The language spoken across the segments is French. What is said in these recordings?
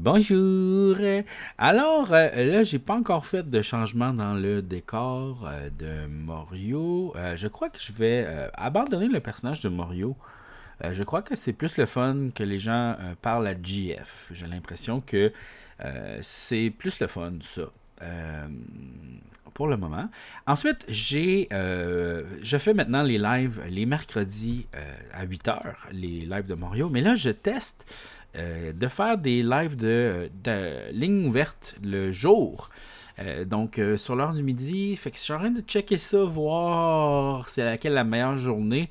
Bonjour. Alors, là, j'ai pas encore fait de changement dans le décor de Morio. Je crois que je vais abandonner le personnage de Morio. Je crois que c'est plus le fun que les gens parlent à GF. J'ai l'impression que c'est plus le fun, ça. Euh, pour le moment. Ensuite, je fais maintenant les lives les mercredis à 8h, les lives de Mario. Mais là, je teste de faire des lives de ligne ouverte le jour. Donc, sur l'heure du midi, fait que je suis en train de checker ça, voir c'est laquelle la meilleure journée.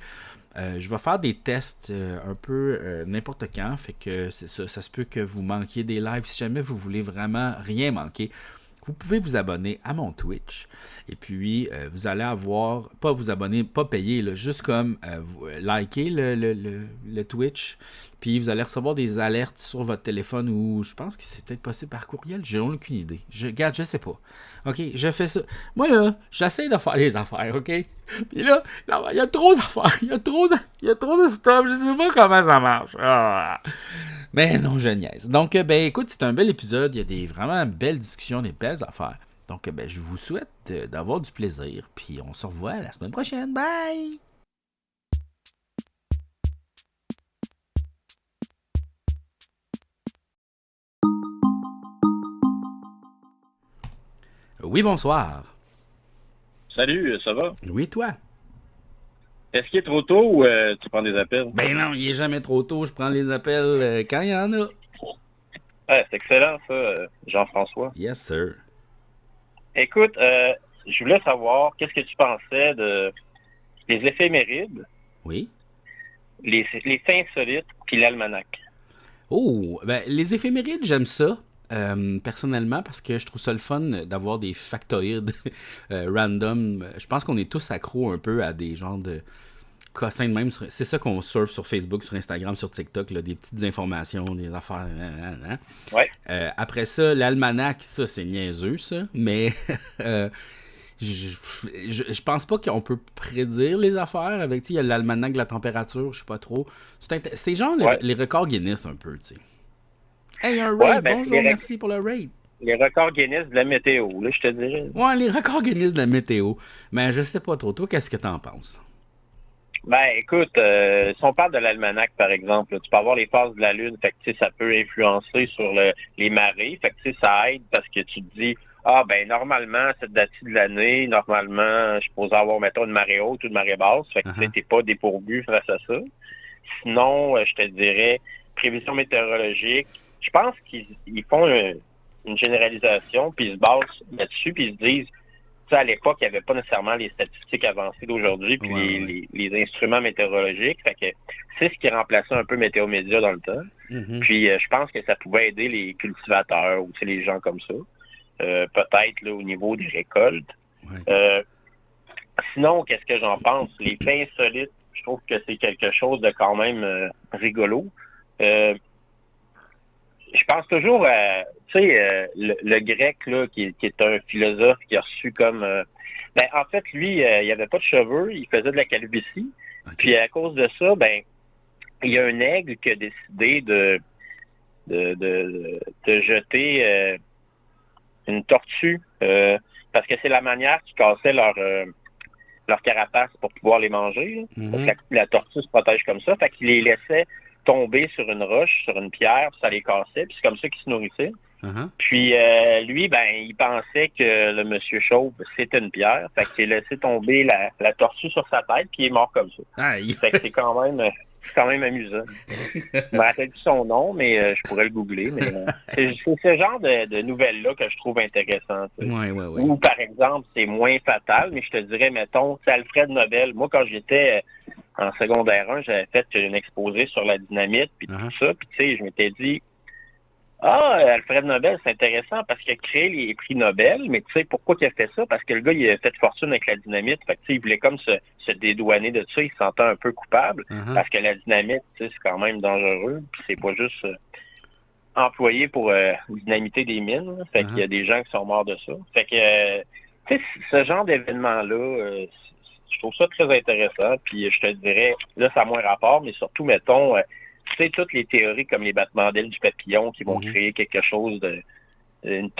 Je vais faire des tests un peu n'importe quand. Fait que c'est ça, ça se peut que vous manquiez des lives. Si jamais vous voulez vraiment rien manquer, vous pouvez vous abonner à mon Twitch. Et puis, vous allez avoir, pas vous abonner, pas payer, là, juste comme liker le Twitch. Puis, vous allez recevoir des alertes sur votre téléphone ou je pense que c'est peut-être possible par courriel. J'ai aucune idée. Regarde, je sais pas. OK, je fais ça. Moi, là, j'essaie de faire les affaires, OK? Puis là, il y a trop d'affaires. Il y a trop de stuff. Je sais pas comment ça marche. Ah. Mais non, je niaise. Donc, ben écoute, c'est un bel épisode. Il y a des vraiment belles discussions, des belles affaires. Donc, ben, je vous souhaite d'avoir du plaisir. Puis on se revoit la semaine prochaine. Bye! Oui, bonsoir. Salut, ça va? Oui, toi? Est-ce qu'il est trop tôt ou tu prends des appels? Ben non, il est jamais trop tôt. Je prends les appels quand il y en a. Ouais, c'est excellent ça, Jean-François. Yes, sir. Écoute, je voulais savoir qu'est-ce que tu pensais de les éphémérides, Oui. les faits insolites puis l'almanach. Oh, ben les éphémérides, j'aime ça. Personnellement, parce que je trouve ça le fun d'avoir des factoïdes random. Je pense qu'on est tous accros un peu à des genres de cossins de même. C'est ça qu'on surfe sur Facebook, sur Instagram, sur TikTok, là, des petites informations, des affaires. Ouais. Après ça, l'almanach, ça, c'est niaiseux, ça. Mais je pense pas qu'on peut prédire les affaires avec, il y a l'almanach de la température, je sais pas trop. C'est genre Ouais. les records Guinness un peu, tu sais. Hey, un Ouais, raid, ben bonjour, merci pour le raid. les records Guinness de la météo, là, je te dirais. Ouais, les records Guinness de la météo. Mais je sais pas trop. Toi, qu'est-ce que t'en penses? Ben écoute, si on parle de l'almanach, par exemple, là, tu peux avoir les phases de la Lune, fait que tu sais, ça peut influencer sur les marées, fait que tu sais, ça aide parce que tu te dis ah ben normalement, cette date-ci de l'année, normalement, je suis supposé avoir, mettons, une marée haute ou une marée basse, fait que tu sais, Uh-huh. t'es pas dépourvu face à ça. Sinon, je te dirais, prévision météorologique, je pense qu'ils font une généralisation, puis ils se basent là-dessus, puis ils se disent à l'époque, il n'y avait pas nécessairement les statistiques avancées d'aujourd'hui puis Ouais, ouais. les instruments météorologiques. Fait que c'est ce qui remplaçait un peu Météo Média dans le temps. Mhm. Puis je pense que ça pouvait aider les cultivateurs ou les gens comme ça. Peut-être là, au niveau des récoltes. Ouais. Euh, Sinon, qu'est-ce que j'en pense? Les faits insolites, je trouve que c'est quelque chose de quand même rigolo. Euh, je pense toujours à, tu sais, le grec, là, qui est un philosophe qui a reçu comme... ben, en fait, lui, il avait pas de cheveux, il faisait de la calvitie. OK. Puis à cause de ça, ben, il y a un aigle qui a décidé de jeter une tortue parce que c'est la manière qu'ils cassaient leur carapace pour pouvoir les manger. Là. Parce Mhm. que la tortue se protège comme ça. Fait qu'il les laissait tomber sur une roche, sur une pierre, puis ça les cassait, puis c'est comme ça qu'ils se nourrissaient. Uh-huh. Puis lui, ben, il pensait que le monsieur Chauve, c'était une pierre. Fait qu'il a laissé tomber la tortue sur sa tête, puis il est mort comme ça. Aïe. Fait que c'est quand même amusant. Je me rappelle plus son nom, mais je pourrais le googler. Mais c'est ce genre de nouvelles-là que je trouve intéressant. Ouais, ouais, ouais. Ou, par exemple, c'est moins fatal, mais je te dirais, mettons, c'est Alfred Nobel. Moi, quand j'étais en secondaire 1, j'avais fait une exposé sur la dynamite, puis Uh-huh. tout ça. Puis, tu sais, je m'étais dit, Alfred Nobel, c'est intéressant parce qu'il a créé les prix Nobel, mais tu sais, pourquoi il a fait ça? Parce que le gars, il a fait fortune avec la dynamite. Fait que, tu sais, il voulait comme se dédouaner de ça. Il se sentait un peu coupable Uh-huh. parce que la dynamite, tu sais, c'est quand même dangereux. Puis c'est pas juste employé pour dynamiter des mines. Là. Fait qu'il y a des gens qui sont morts de ça. Fait que, tu sais, ce genre d'événement-là, je trouve ça très intéressant. Puis je te dirais, là, ça a moins rapport, mais surtout, mettons, tu sais, toutes les théories comme les battements d'ailes du papillon qui vont créer quelque chose une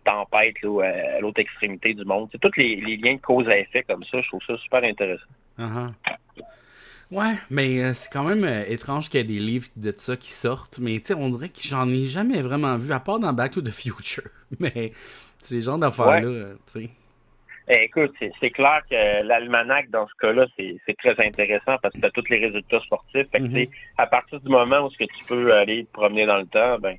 tempête là, à l'autre extrémité du monde. C'est tous les liens de cause à effet comme ça, je trouve ça super intéressant. Ouais, mais c'est quand même étrange qu'il y ait des livres de ça qui sortent, mais tu sais, on dirait que j'en ai jamais vraiment vu, à part dans Back to the Future. Mais ces genres d'affaires-là, tu sais. Écoute, c'est clair que l'almanach, dans ce cas-là, c'est très intéressant parce que tu as tous les résultats sportifs. Fait que, à partir du moment où tu peux aller te promener dans le temps, ben,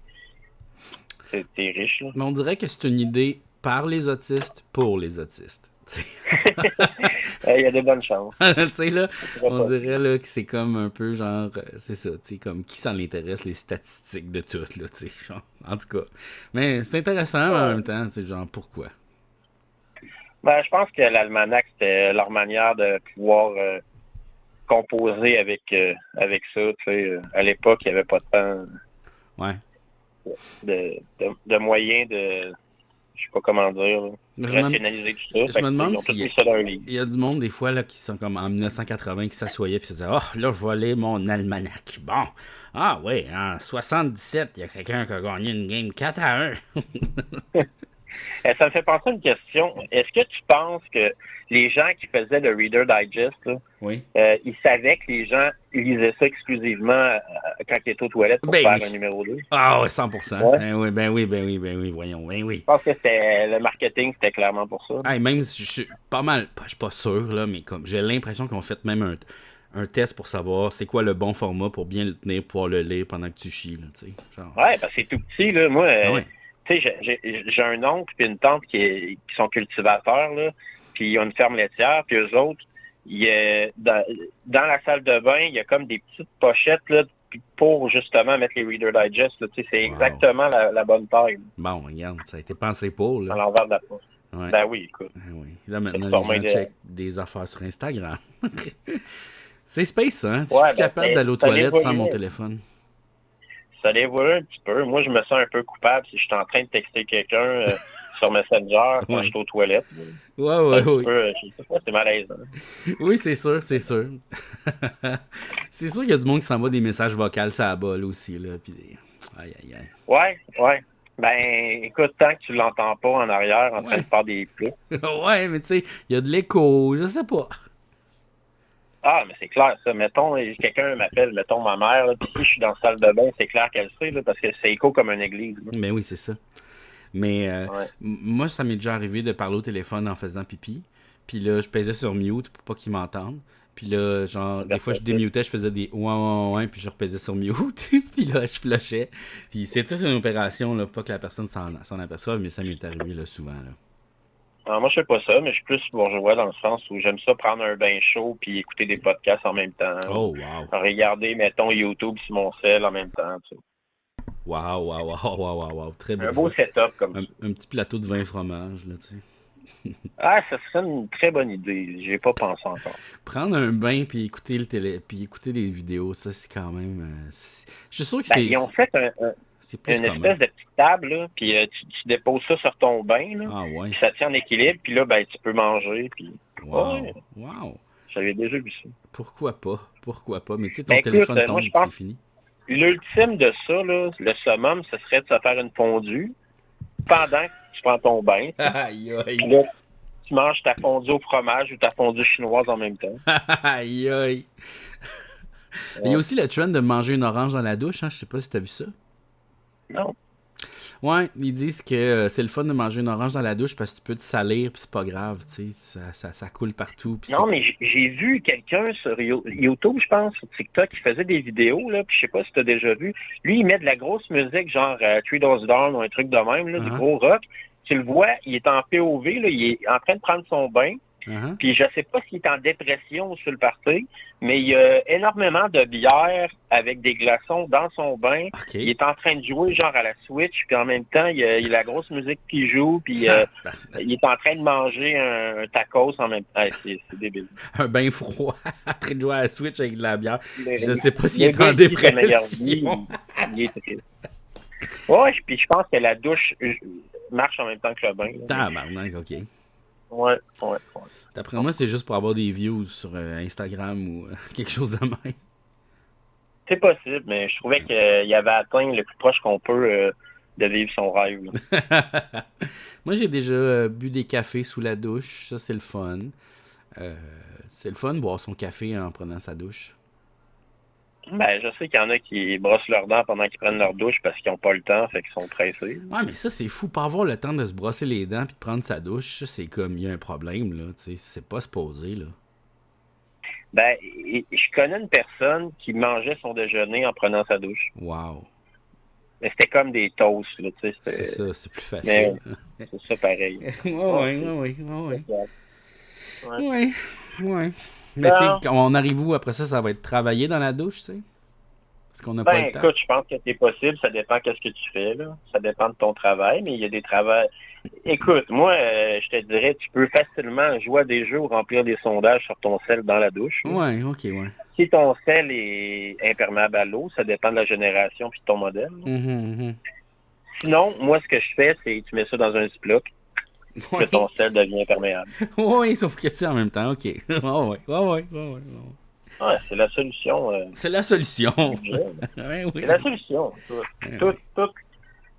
t'es riche. Là. Mais on dirait que c'est une idée par les autistes pour les autistes. Il y a de bonnes chances. Tu sais, là, on dirait là, que c'est comme un peu genre, c'est ça, tu sais, comme qui s'en intéresse les statistiques de tout, là, tu sais, genre, en tout cas. Mais c'est intéressant, mais en même temps, tu sais, genre, pourquoi? Ben, je pense que l'almanach, c'était leur manière de pouvoir composer avec ça, tu sais. À l'époque, il n'y avait pas tant de moyens de... Je sais pas comment dire, rationaliser tout ça. Je me demande s'il y a du monde, des fois, là, qui sont comme en 1980, qui s'assoyaient et qui disaient « Oh, là, je vais lire mon almanach. Bon, ah oui, en 77, il y a quelqu'un qui a gagné une game 4-1. » Ça me fait penser à une question. Est-ce que tu penses que les gens qui faisaient le Reader Digest, là, ils savaient que les gens lisaient ça exclusivement quand ils étaient aux toilettes pour faire un numéro 2? Ah oui, 100%. Ben oui, voyons, ben oui. Je pense que le marketing, c'était clairement pour ça. Même si je suis pas mal, je suis pas sûr, là, mais comme j'ai l'impression qu'on fait même un test pour savoir c'est quoi le bon format pour bien le tenir, pouvoir le lire pendant que tu chies, là, tu sais. C'est tout petit, là. Moi, tu sais, j'ai un oncle et une tante qui sont cultivateurs, là, puis ils ont une ferme laitière, puis eux autres, dans la salle de bain, il y a comme des petites pochettes, là, pour justement mettre les Reader Digest, là, tu sais, c'est exactement la bonne taille. Bon, regarde, ça a été pensé pour, là. À l'envers de la poche. Ouais. Ben oui, écoute. Oui. Là, maintenant, les gens checkent des affaires sur Instagram. C'est space, hein? Je suis capable d'aller aux toilettes sans mon téléphone. Ça évolue un petit peu. Moi, je me sens un peu coupable si je suis en train de texter quelqu'un sur Messenger quand je suis aux toilettes. Oui. Je sais pas, c'est malaisant. Oui, c'est sûr. C'est sûr qu'il y a du monde qui s'envoie des messages vocaux sur la balle aussi, là. Puis aïe. Ouais. Ben, écoute, tant que tu l'entends pas en arrière en train de faire des plis. Ouais, mais tu sais, il y a de l'écho, je sais pas. Ah, mais c'est clair, ça. Mettons, quelqu'un m'appelle, mettons ma mère, là, puis si je suis dans la salle de bain, c'est clair qu'elle sait, là, parce que c'est écho comme une église. Là. Ben oui, c'est ça. Mais moi, ça m'est déjà arrivé de parler au téléphone en faisant pipi. Puis là, je pesais sur mute pour pas qu'ils m'entendent. Puis là, genre, des fois, je démutais, je faisais des ouais, puis je repaisais sur mute. Puis là, je flushais. Puis c'est toute une opération, là, pas que la personne s'en aperçoive, mais ça m'est arrivé là, souvent, là. Alors, moi, je fais pas ça, mais je suis plus bourgeois dans le sens où j'aime ça prendre un bain chaud puis écouter des podcasts en même temps. Oh, wow. Regarder, mettons, YouTube sur mon cell en même temps. Tu sais. Wow. Très beau. Un beau setup comme ça. Un petit plateau de vin fromage, là, tu sais. Ça serait une très bonne idée. J'ai pas pensé encore. Prendre un bain puis écouter écouter des vidéos, ça, c'est quand même... je suis sûr que c'est... Ils ont fait une espèce de petite table, là, puis tu déposes ça sur ton bain, là, puis ça tient en équilibre, puis là, ben, tu peux manger, puis... Wow! J'avais déjà vu ça. Pourquoi pas? Mais tu sais, ton téléphone tombe, c'est fini. L'ultime de ça, là, le summum, ce serait de se faire une fondue pendant que tu prends ton bain. Aïe! Puis là, tu manges ta fondue au fromage ou ta fondue chinoise en même temps. Aïe! Il y a aussi le trend de manger une orange dans la douche, hein? Je sais pas si t'as vu ça. Non. Ouais, ils disent que c'est le fun de manger une orange dans la douche parce que tu peux te salir puis c'est pas grave, tu sais, ça coule partout. Non, mais j'ai vu quelqu'un sur YouTube, je pense, sur TikTok, qui faisait des vidéos, là, puis je sais pas si tu as déjà vu. Lui, il met de la grosse musique, genre Three Doors Down ou un truc de même, là, du gros rock. Tu le vois, il est en POV, là, il est en train de prendre son bain. Puis je sais pas s'il est en dépression ou sur le party, mais il y a énormément de bière avec des glaçons dans son bain. Okay. Il est en train de jouer genre à la Switch, puis en même temps, il y a la grosse musique qui joue, puis il est en train de manger un tacos en même temps. C'est débile. Un bain froid, en train de jouer à la Switch avec de la bière. Je sais pas s'il est en dépression. Il est triste. Ouais, puis je pense que la douche marche en même temps que le bain. Tabarnak, ok. Ouais. D'après moi, c'est juste pour avoir des views sur Instagram ou quelque chose de même. C'est possible, mais je trouvais qu'il avait atteint le plus proche qu'on peut de vivre son rêve. Moi, j'ai déjà bu des cafés sous la douche. Ça, c'est le fun. C'est le fun de boire son café en prenant sa douche. Ben, je sais qu'il y en a qui brossent leurs dents pendant qu'ils prennent leur douche parce qu'ils n'ont pas le temps, fait qu'ils sont pressés. Ouais, mais ça, c'est fou. Pas avoir le temps de se brosser les dents puis de prendre sa douche, ça, c'est comme, il y a un problème, là. Tu sais, c'est pas supposé, là. Ben, je connais une personne qui mangeait son déjeuner en prenant sa douche. Wow. Mais c'était comme des toasts, là, tu sais. C'est ça, c'est plus facile. Mais c'est ça pareil. Ouais. Mais tu sais, quand on arrive où après ça va être travailler dans la douche, tu sais? Parce qu'on n'a pas le temps. Écoute, je pense que c'est possible. Ça dépend qu'est-ce que tu fais, là. Ça dépend de ton travail, mais il y a des travails... Écoute, moi, je te dirais, tu peux facilement jouer à des jeux ou remplir des sondages sur ton sel dans la douche. Là. Ouais, ok. Si ton sel est imperméable à l'eau, ça dépend de la génération puis de ton modèle. Sinon, moi, ce que je fais, c'est que tu mets ça dans un Ziploc, que ton sel devient imperméable. Oui, sauf que c'est en même temps, ok. Ouais, c'est la solution. C'est la solution. C'est la solution.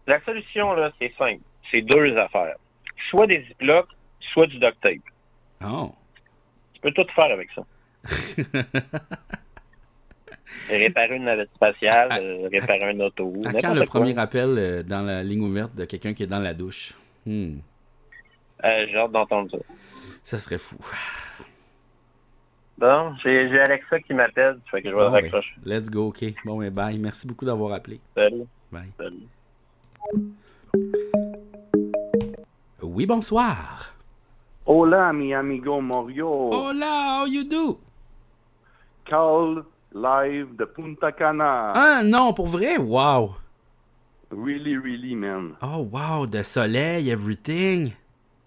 La solution, là, c'est simple. C'est deux affaires. Soit des Ziplocs, soit du duct tape. Oh. Tu peux tout faire avec ça. Réparer une navette spatiale, réparer un auto. À quand le premier appel dans la ligne ouverte de quelqu'un qui est dans la douche? J'ai hâte d'entendre ça. Ça serait fou. Bon, j'ai Alexa qui m'appelle, fait que je vais le raccrocher. Let's go, ok. Bon, mais bye. Merci beaucoup d'avoir appelé. Salut. Bye. Salut. Oui, bonsoir. Hola, mi amigo Mario. Hola, how you do? Call live de Punta Cana. Ah non, pour vrai? Wow. Really, man. Oh, wow, de soleil, everything.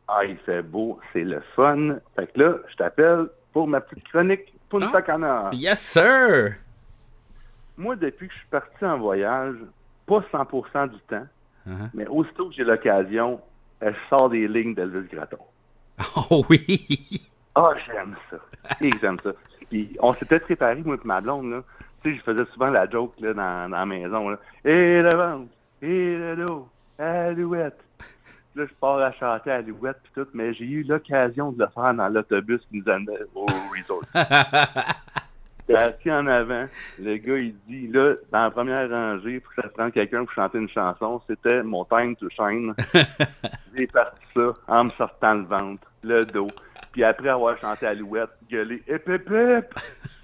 Ah, il fait beau, c'est le fun. Fait que là, je t'appelle pour ma petite chronique Punta Cana. Yes, sir. Moi, depuis que je suis parti en voyage, pas 100% du temps, mais aussitôt que j'ai l'occasion, je sors des lignes d'Elvis Gratton. Oh oui! Ah, j'aime ça. Et j'aime ça. Puis, on s'était préparé, moi et ma blonde, là. Tu sais, je faisais souvent la joke, là, dans la maison, là. Et le ventre, et le dos, Alouette. Là, je pars à chanter Alouette pis tout, mais j'ai eu l'occasion de le faire dans l'autobus qui nous amenait au resort. Assis en avant, le gars, il dit, là, dans la première rangée, il faut que ça prenne quelqu'un pour chanter une chanson. C'était mon Time to Shine. J'ai parti ça en me sortant le ventre, le dos. Puis après avoir chanté Alouette, gueulé « Hip, hip, hip! »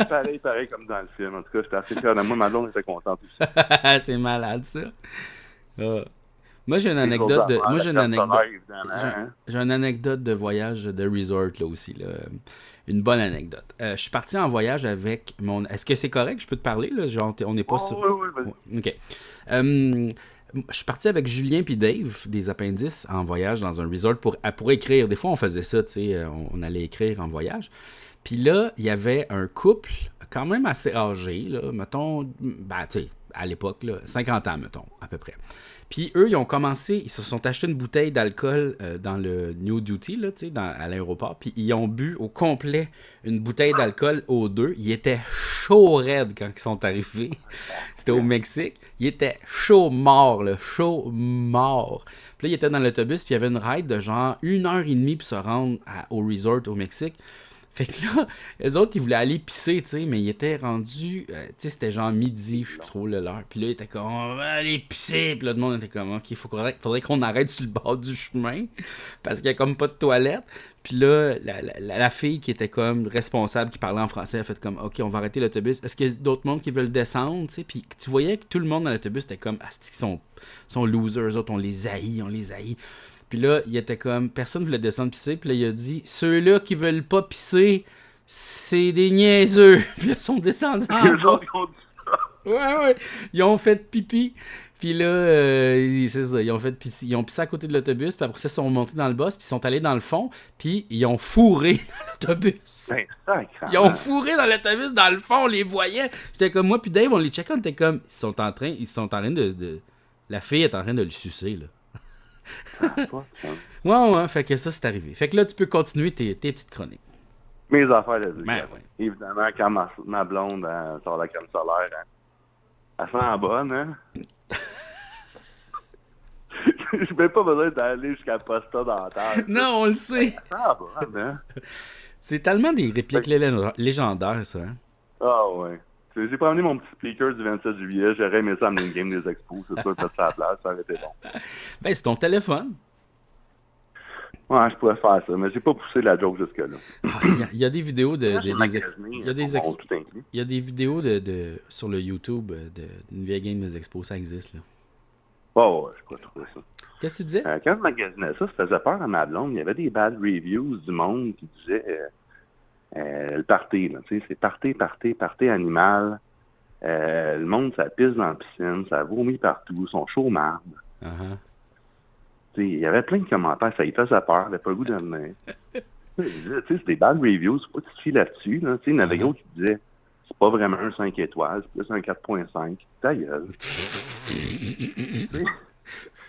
Pareil comme dans le film. En tout cas, j'étais assez fier de moi. Ma blonde était contente aussi. C'est malade, ça. Moi, j'ai une anecdote de... J'ai une anecdote de voyage de resort, là, aussi, là. Une bonne anecdote. Je suis parti en voyage avec mon... Est-ce que c'est correct? Je peux te parler, là? Genre, on n'est pas sur... Oui, vas-y. OK. Je suis parti avec Julien puis Dave, des Appendices, en voyage dans un resort pour écrire. Des fois, on faisait ça, tu sais, on allait écrire en voyage. Puis là, il y avait un couple quand même assez âgé, là, mettons, ben, tu sais, à l'époque, là, 50 ans, mettons, à peu près. Puis eux, ils se sont achetés une bouteille d'alcool dans le New Duty, là, tu sais, à l'aéroport. Puis ils ont bu au complet une bouteille d'alcool aux deux. Ils étaient chauds raides quand ils sont arrivés. C'était au Mexique. Ils étaient chauds morts, là, chauds morts. Puis là, ils étaient dans l'autobus, puis il y avait une ride de genre 1h30 pour se rendre au resort au Mexique. Fait que là, eux autres, ils voulaient aller pisser, tu sais, mais ils étaient rendus, tu sais, c'était genre midi, je sais plus trop l'heure. Puis là, ils étaient comme, on va aller pisser. Puis là, le monde était comme, OK, faudrait qu'on arrête sur le bord du chemin, parce qu'il y a comme pas de toilette. Puis là, la fille qui était comme responsable, qui parlait en français, a fait comme, OK, on va arrêter l'autobus. Est-ce qu'il y a d'autres mondes qui veulent descendre, tu sais? Puis tu voyais que tout le monde dans l'autobus était comme, ils sont losers, eux autres, on les haït. Puis là, il était comme, personne ne voulait descendre pisser. Puis là, il a dit, ceux-là qui veulent pas pisser, c'est des niaiseux. Puis là, ils sont descendus en bas. Ouais. Ils ont fait pipi. Puis là, c'est ça, ils ont pissé à côté de l'autobus. Puis après ça, ils sont montés dans le boss. Puis ils sont allés dans le fond. Puis ils ont fourré dans l'autobus. Ils ont fourré dans l'autobus, dans le fond, on les voyait. J'étais comme, moi, puis Dave, on les checkait. On était comme, ils sont en train de... La fille est en train de le sucer, là. Ouais, fait que ça, c'est arrivé. Fait que là, tu peux continuer tes petites chroniques. Mes affaires de ouais. Évidemment, quand ma blonde sort la crème solaire, Elle sent bonne, hein? J'ai même pas besoin d'aller jusqu'à Posta dentaire. Non, on le sait. Elle sent bonne, hein? C'est tellement des répliques légendaires, ça. Hein? Ah ouais. J'ai pas amené mon petit speaker du 27 juillet. J'aurais aimé ça amener une game des expos. C'est sûr que ça à la place. Ça aurait été bon. Ben, c'est ton téléphone. Ouais, je pourrais faire ça, mais j'ai pas poussé la joke jusque-là. Il y a des vidéos Il y a des vidéos sur le YouTube d'une vieille game des expos, ça existe là. Oh, ouais, je pourrais trouver ça. Qu'est-ce que tu disais? Quand je magasinais ça faisait peur à ma blonde. Il y avait des bad reviews du monde qui disaient le party, là, tu sais, c'est party animal. Le monde, ça pisse dans la piscine, ça vomit partout, ils sont chauds marde. Uh-huh. Il y avait plein de commentaires, ça y faisait peur, il n'avait pas le goût de venir. C'est des bad reviews, c'est pas que tu te fies là-dessus. Là. Il y en avait gros qui disaient c'est pas vraiment un 5 étoiles, c'est plus un 4.5. Ta gueule.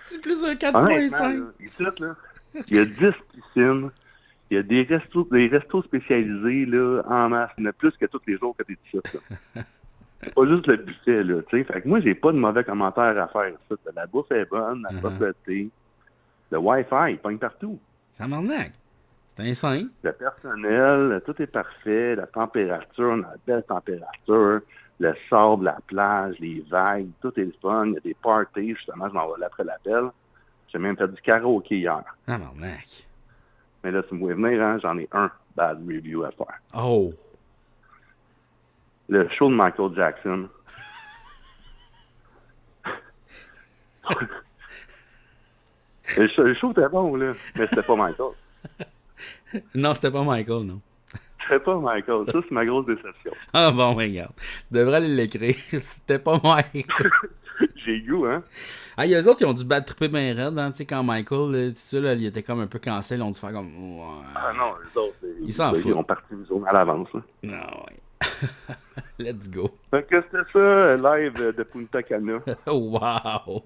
C'est plus un 4.5. Ici, là, il y a 10 piscines, il y a des restos spécialisés là, en masse, il y en a plus que tous les jours que t'es ici. C'est pas juste le buffet, là, tu sais. Fait que moi, j'ai pas de mauvais commentaires à faire. Ça. La bouffe est bonne, la propreté. Le Wi-Fi, il pogne partout. Tabarnak. C'est un 5. Le personnel, tout est parfait. La température, on a une belle température. Le sable, la plage, les vagues, tout est le fun. Il y a des parties, justement, je m'en vais là après l'appel. J'ai même fait du karaoké hier. Tabarnak. Mais là, si vous voulez venir, hein, j'en ai un bad review à faire. Oh. Le show de Michael Jackson. Le show était bon, là, mais c'était pas Michael. Non, c'était pas Michael, non. C'était pas Michael. Ça, c'est ma grosse déception. Ah bon, regarde. Tu devrais aller l'écrire. C'était pas Michael. J'ai goût, hein? Ah, il y a eux autres qui ont dû bad tripper bien raide, hein, tu sais, quand Michael, là, tout ça, là, il était comme un peu cancel, ils ont dû faire comme... Ah non, les autres, ils s'en foutent. Ils ont parti une zone à l'avance. Là. Ah ouais. Let's go. Fait que c'était ça, live de Punta Cana. Wow!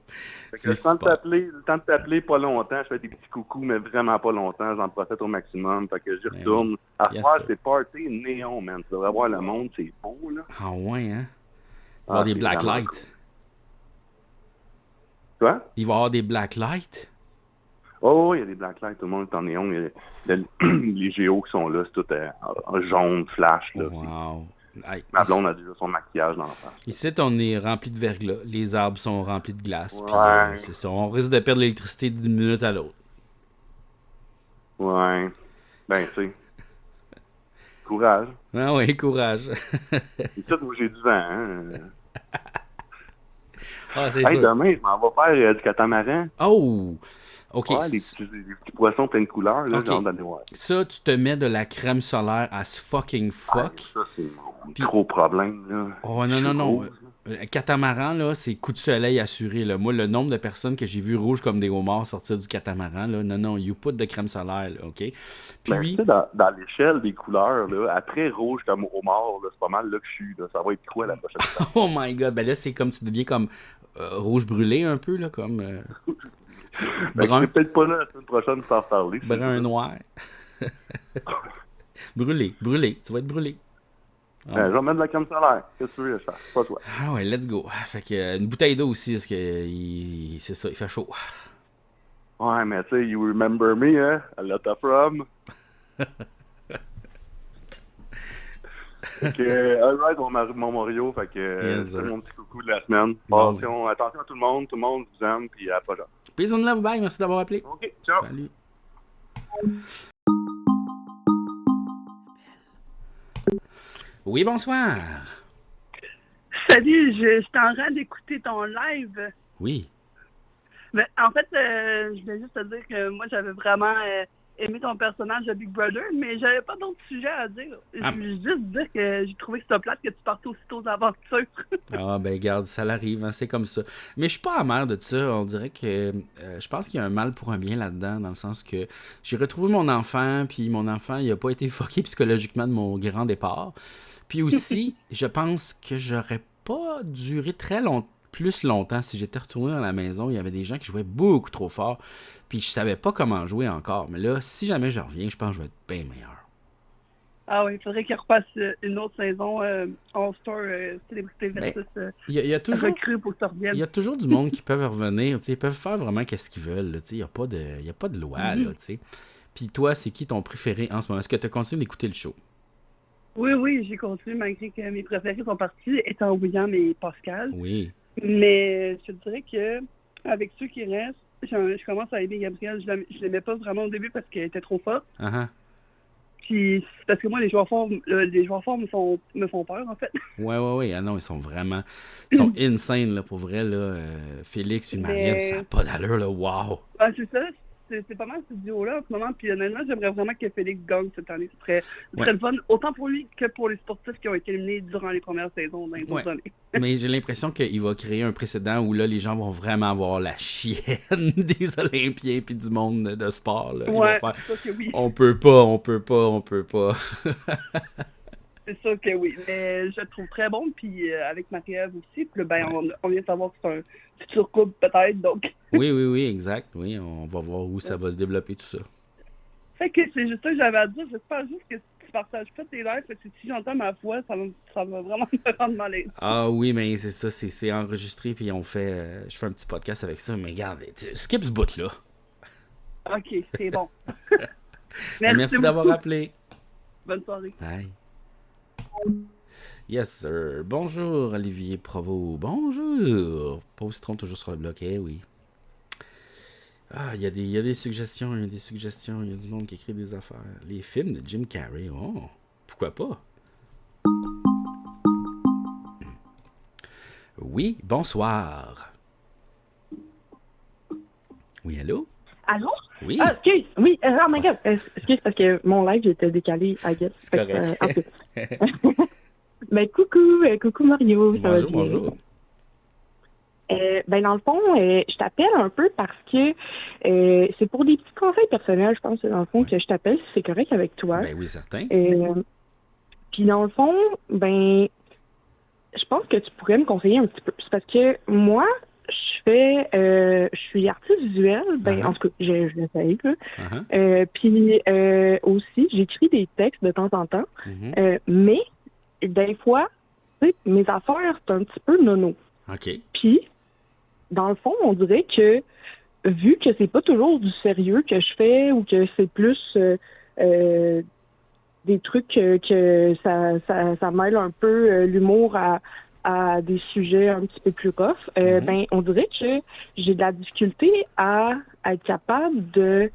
Fait que le temps de t'appeler pas longtemps, je fais des petits coucous, mais vraiment pas longtemps, j'en profite au maximum. Fait que j'y retourne. À faire, c'est party néon, man. Tu devrais voir le monde, c'est beau, là. Ah ouais, hein? Il va y avoir des black lights. Quoi? Il va y avoir des black lights? Oh, il y a des black lights, tout le monde est en néon. Il y a les géos qui sont là, c'est tout jaune, flash, là. Wow! Hey, ma blonde a déjà son maquillage dans la face. Ici, on est rempli de verglas. Les arbres sont remplis de glace. Ouais. Puis, c'est ça. On risque de perdre l'électricité d'une minute à l'autre. Ouais. Ben, tu sais. Courage. Ah oui, courage. C'est ça où j'ai du vent, hein. Ah, c'est hey, ça. Demain, je m'en vais faire du catamaran. Oh! OK. Ouais, les petits poissons plein de couleurs, là, okay. d'aller voir. Ça, tu te mets de la crème solaire à ce fucking fuck. Ah, ça, c'est mon gros problème, là. Oh, non. Catamaran, là, c'est coup de soleil assuré, là. Moi, le nombre de personnes que j'ai vues rouges comme des homards sortir du catamaran, là, non, you put de crème solaire, là, OK? Puis... Ben, tu sais, dans l'échelle des couleurs, là, après rouge comme homard, là, c'est pas mal là que je suis, là. Ça va être quoi la prochaine fois? Oh my God! Ben là, c'est comme, tu deviens comme rouge brûlé un peu, là, comme... brun. Peut-être pas là la semaine prochaine sans parler. Brun noir. brûlé. Tu vas être brûlé. Je vais mettre de la crème solaire. Qu'est-ce que tu veux que je fasse? Pas toi. Ah ouais, let's go. Fait que une bouteille d'eau aussi, parce que c'est ça, il fait chaud. Ouais, mais tu sais, you remember me, hein? A lot of rum. Fait que, alright, mon Mario, fait que c'est mon petit coucou de la semaine. Attention à tout le monde vous aime, puis à la prochaine. Peace and love, bye, merci d'avoir appelé. Ok, ciao. Salut. Oui, bonsoir. Salut, je suis en train d'écouter ton live. Oui. Mais, en fait, je voulais juste te dire que moi, j'avais vraiment aimé ton personnage de Big Brother, mais j'avais pas d'autres sujets à dire. Je voulais juste dire que j'ai trouvé que c'était plate que tu partes aussitôt aux aventures. Ah, ben garde, ça l'arrive, hein, c'est comme ça. Mais je suis pas amer de ça, on dirait que je pense qu'il y a un mal pour un bien là-dedans, dans le sens que j'ai retrouvé mon enfant, puis mon enfant, il a pas été fucké psychologiquement de mon grand départ. Puis aussi, je pense que j'aurais pas duré plus longtemps si j'étais retourné dans la maison. Il y avait des gens qui jouaient beaucoup trop fort, puis je savais pas comment jouer encore. Mais là, si jamais je reviens, je pense que je vais être bien meilleur. Ah oui, il faudrait qu'il repasse une autre saison All-Star célébrité Mais versus il y a toujours. recrue pour que ça revienne. Il y a toujours du monde qui peuvent revenir, tu sais, ils peuvent faire vraiment qu'est-ce qu'ils veulent, là, tu sais, il n'y a pas de loi, là, tu sais. Puis toi, c'est qui ton préféré en ce moment? Est-ce que tu as continué d'écouter le show? Oui, j'ai continué malgré que mes préférés sont partis, étant William et Pascal. Oui. Mais je te dirais que avec ceux qui restent, je commence à aimer Gabrielle. Je l'aimais pas vraiment au début parce qu'elle était trop forte. Uh-huh. Puis c'est parce que moi, les joueurs forts me font peur, en fait. Ouais. Ah non, ils sont vraiment... Ils sont insane, là, pour vrai, là. Félix puis Marie-Ève, ça n'a pas d'allure, là. Wow! Ah, c'est ça. C'est pas mal ce duo-là en ce moment. Puis honnêtement, j'aimerais vraiment que Félix gagne cette année. Ce serait le fun, autant pour lui que pour les sportifs qui ont été éliminés durant les premières saisons dans les autres années. Mais j'ai l'impression qu'il va créer un précédent où là, les gens vont vraiment avoir la chienne des Olympiens puis du monde de sport. Là. Ils vont faire, c'est sûr que oui. on peut pas. C'est sûr que oui. Mais je le trouve très bon. Puis avec Marie-Ève aussi. Puis là, on vient de savoir que c'est un futur couple peut-être. Donc. Oui, exact. Oui, on va voir où ça va se développer tout ça. Fait que c'est juste ça que j'avais à dire. J'espère juste que tu partages pas tes lives. Parce que si j'entends ma voix, ça va vraiment me rendre mal à l'aise. Ah oui, mais c'est ça. C'est enregistré. Puis je fais un petit podcast avec ça. Mais regarde, skip ce bout-là. OK, c'est bon. Merci d'avoir appelé. Bonne soirée. Bye. Yes, sir. Bonjour, Olivier Provost. Bonjour. Pause citron toujours sur le bloc. Eh oui. Ah, il y a des suggestions. Il y a du monde qui écrit des affaires. Les films de Jim Carrey. Oh, pourquoi pas? Oui, bonsoir. Oui, allô? Allô? Oui. Ah, excuse. Oui, oh my God. Excuse, parce que mon live était décalé, I guess. C'est correct. Ben, coucou Mario. Bonjour. Ben, dans le fond, je t'appelle un peu parce que c'est pour des petits conseils personnels, je pense, dans le fond, que je t'appelle, si c'est correct avec toi. Ben oui, certain. Puis dans le fond, ben, je pense que tu pourrais me conseiller un petit peu. C'est parce que moi, je suis artiste visuelle, ben, en tout cas, je l'essaye, là. Puis aussi, j'écris des textes de temps en temps, mais des fois, tu sais, mes affaires, c'est un petit peu nono. OK. Puis, dans le fond, on dirait que, vu que c'est pas toujours du sérieux que je fais ou que c'est plus des trucs que ça mêle un peu l'humour à des sujets un petit peu plus rough, ben, on dirait que j'ai de la difficulté à être capable de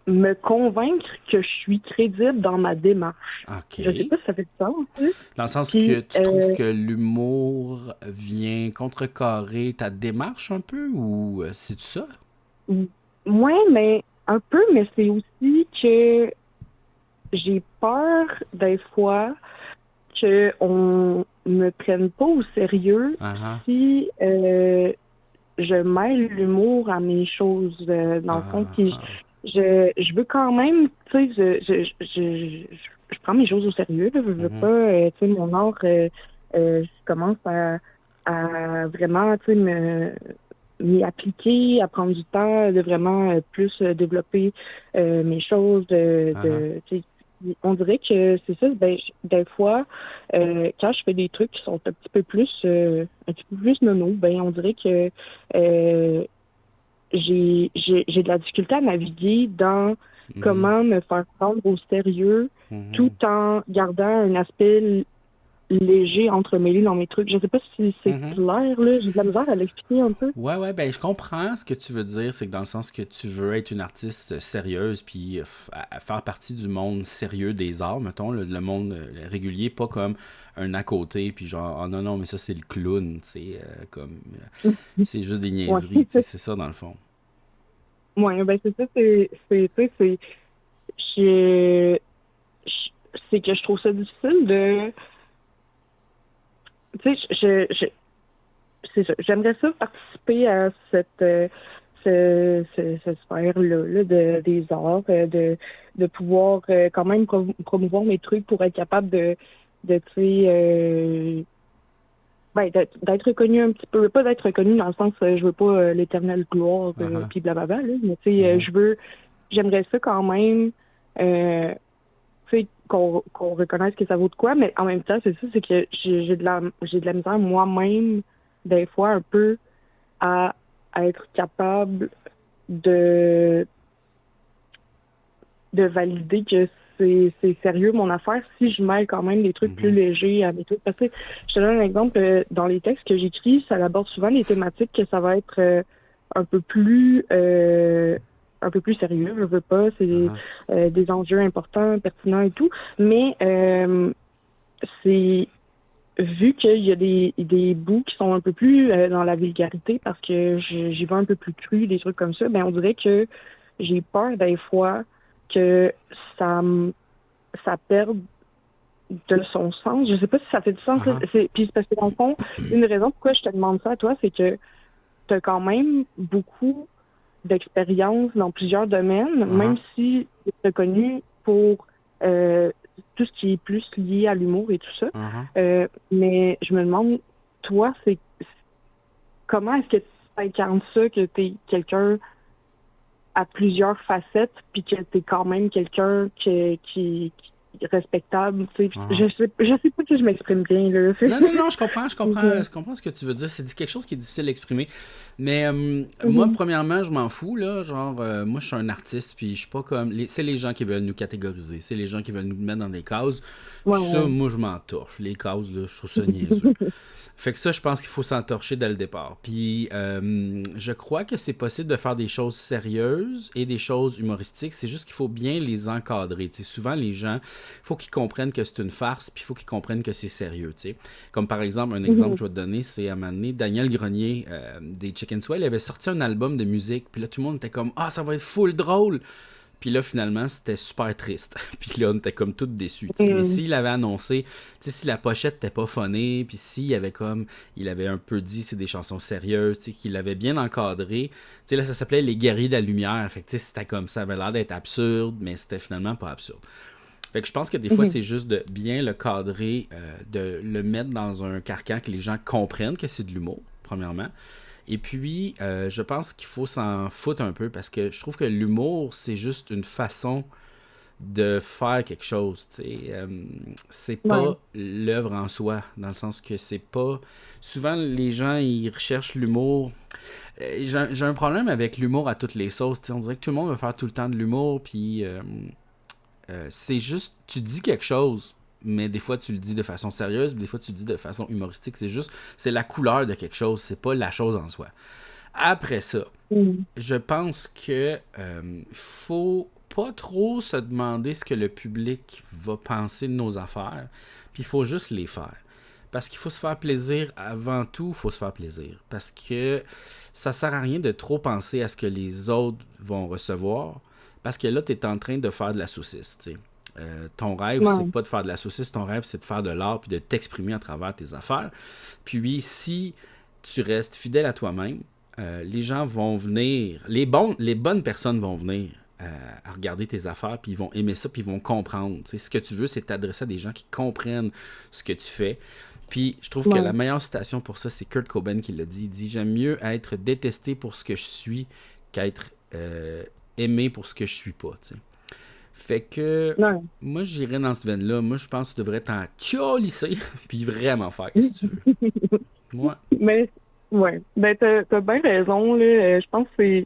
me convaincre que je suis crédible dans ma démarche. OK. Je sais pas si ça fait du sens. Hein? Dans le sens que tu trouves que l'humour vient contrecarrer ta démarche un peu, ou c'est ça? Ouais, mais un peu, mais c'est aussi que j'ai peur des fois qu'on me prenne pas au sérieux si je mêle l'humour à mes choses dans le fond. Puis je veux quand même, tu sais, je prends mes choses au sérieux. Là, je veux pas, tu sais, mon art, je commence à vraiment, tu sais, m'y appliquer, à prendre du temps, de vraiment plus développer mes choses, tu sais, on dirait que c'est ça, ben, des fois, quand je fais des trucs qui sont un petit peu plus nono, ben, on dirait que j'ai de la difficulté à naviguer dans comment me faire prendre au sérieux tout en gardant un aspect léger entremêlé dans mes trucs. Je sais pas si c'est clair, là. J'ai de la misère à l'expliquer un peu. Ouais, ben je comprends ce que tu veux dire. C'est que dans le sens que tu veux être une artiste sérieuse puis faire partie du monde sérieux des arts, mettons, le monde régulier, pas comme un à côté, puis genre, oh non, mais ça c'est le clown, tu sais, comme, c'est juste des niaiseries, tu sais, c'est ça dans le fond. Ouais, ben c'est ça, c'est que je trouve ça difficile de... Tu sais, c'est ça. J'aimerais ça participer à cette sphère-là des arts, de pouvoir quand même promouvoir mes trucs pour être capable de tu sais, ben, d'être reconnu un petit peu. Pas d'être reconnu dans le sens, je veux pas l'éternelle gloire, puis blablabla, là, mais tu sais, j'aimerais ça quand même tu sais, qu'on reconnaisse que ça vaut de quoi, mais en même temps, c'est ça, c'est que j'ai de la misère moi-même, des fois, un peu, à être capable de valider que c'est sérieux mon affaire si je mêle quand même des trucs plus légers à mes trucs. Parce que je te donne un exemple, dans les textes que j'écris, ça aborde souvent les thématiques que ça va être un peu plus sérieux, je veux pas, c'est des enjeux importants, pertinents et tout, mais c'est vu qu'il y a des bouts qui sont un peu plus dans la vulgarité parce que j'y vais un peu plus cru, des trucs comme ça, ben on dirait que j'ai peur des fois que ça perde de son sens. Je sais pas si ça fait du sens. Puis c'est parce que dans le fond, une raison pourquoi je te demande ça à toi, c'est que tu as quand même beaucoup d'expérience dans plusieurs domaines, même si tu es reconnu pour tout ce qui est plus lié à l'humour et tout ça. Mais je me demande, toi, comment est-ce que tu incarnes ça, que tu es quelqu'un à plusieurs facettes, puis que tu es quand même quelqu'un qui est respectable, tu sais. Je sais pas si je m'exprime bien, là. Non, je comprends ce que tu veux dire. C'est quelque chose qui est difficile à exprimer. Mais moi, premièrement, je m'en fous, là. Genre, moi, je suis un artiste, puis je suis pas comme... C'est les gens qui veulent nous catégoriser. C'est les gens qui veulent nous mettre dans des cases. Ça, moi, je m'en torche. Les cases, là, je trouve ça niaiseux. Fait que ça, je pense qu'il faut s'entorcher dès le départ. Puis, je crois que c'est possible de faire des choses sérieuses et des choses humoristiques. C'est juste qu'il faut bien les encadrer. T'sais, souvent, les gens, il faut qu'ils comprennent que c'est une farce, puis il faut qu'ils comprennent que c'est sérieux. T'sais. Comme par exemple, un exemple que je vais te donner, c'est à un moment donné, Daniel Grenier des Chicken Swell, il avait sorti un album de musique, puis là, tout le monde était comme « Ah, ça va être full drôle! » Puis là, finalement, c'était super triste. Puis là, on était comme tous déçus. Mais s'il avait annoncé, si la pochette n'était pas phonée, puis s'il avait il avait un peu dit c'est des chansons sérieuses, qu'il avait bien encadré. Là, ça s'appelait Les Guerriers de la Lumière. Fait que c'était comme ça, avait l'air d'être absurde, mais c'était finalement pas absurde. Fait que je pense que des fois, c'est juste de bien le cadrer, de le mettre dans un carcan que les gens comprennent que c'est de l'humour, premièrement. Et puis, je pense qu'il faut s'en foutre un peu parce que je trouve que l'humour, c'est juste une façon de faire quelque chose. C'est pas l'œuvre en soi, dans le sens que c'est pas... Souvent, les gens, ils recherchent l'humour. J'ai un problème avec l'humour à toutes les sauces. On dirait que tout le monde veut faire tout le temps de l'humour, puis c'est juste, tu dis quelque chose, mais des fois tu le dis de façon sérieuse, des fois tu le dis de façon humoristique. C'est la couleur de quelque chose, c'est pas la chose en soi. Après ça, je pense que faut pas trop se demander ce que le public va penser de nos affaires, puis il faut juste les faire. Parce qu'il faut se faire plaisir avant tout, il faut se faire plaisir. Parce que ça sert à rien de trop penser à ce que les autres vont recevoir, parce que là, tu es en train de faire de la saucisse, tu sais. Ton rêve, c'est pas de faire de la saucisse, ton rêve, c'est de faire de l'art puis de t'exprimer à travers tes affaires. Puis si tu restes fidèle à toi-même, les gens vont venir, les bonnes personnes vont venir à regarder tes affaires, puis ils vont aimer ça, puis ils vont comprendre. T'sais, ce que tu veux, c'est t'adresser à des gens qui comprennent ce que tu fais. Puis je trouve que la meilleure citation pour ça, c'est Kurt Cobain qui l'a dit. Il dit « J'aime mieux être détesté pour ce que je suis qu'être aimé pour ce que je suis pas. » T'sais. Fait que moi, j'irais dans cette veine-là. Moi, je pense que tu devrais t'en calisser puis vraiment faire ce que tu veux. Moi. Mais, ben, t'as bien raison, là. Je pense que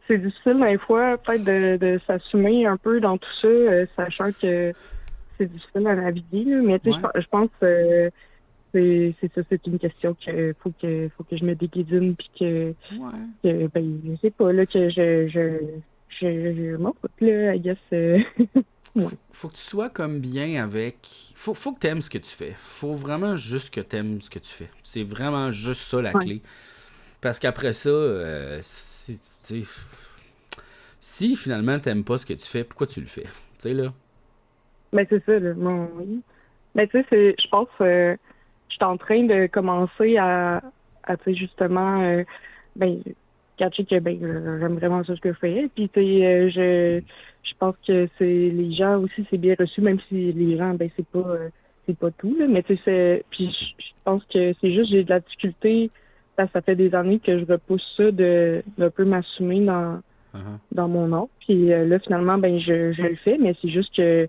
c'est difficile, des fois, peut-être de s'assumer un peu dans tout ça, sachant que c'est difficile à naviguer, là. Mais, tu sais, je pense que c'est une question que faut que je me déguidine puis que ben, je sais pas, là, que je m'en fous, là, I guess. Faut que tu sois comme bien avec... Faut que tu aimes ce que tu fais. Faut vraiment juste que tu aimes ce que tu fais. C'est vraiment juste ça, la clé. Parce qu'après ça, si finalement tu n'aimes pas ce que tu fais, pourquoi tu le fais? Tu sais, là? Ben, c'est ça, là. Ben, tu sais, je pense que je suis en train de commencer à tu sais, justement, catcher que j'aime vraiment ça ce que je fais. Puis tu sais, je pense que c'est les gens aussi, c'est bien reçu, même si les gens, ben c'est pas tout, là. Mais tu sais, puis je pense que c'est juste j'ai de la difficulté parce que ça fait des années que je repousse ça d'un peu m'assumer dans mon art. Puis là, finalement, ben je le fais, mais c'est juste que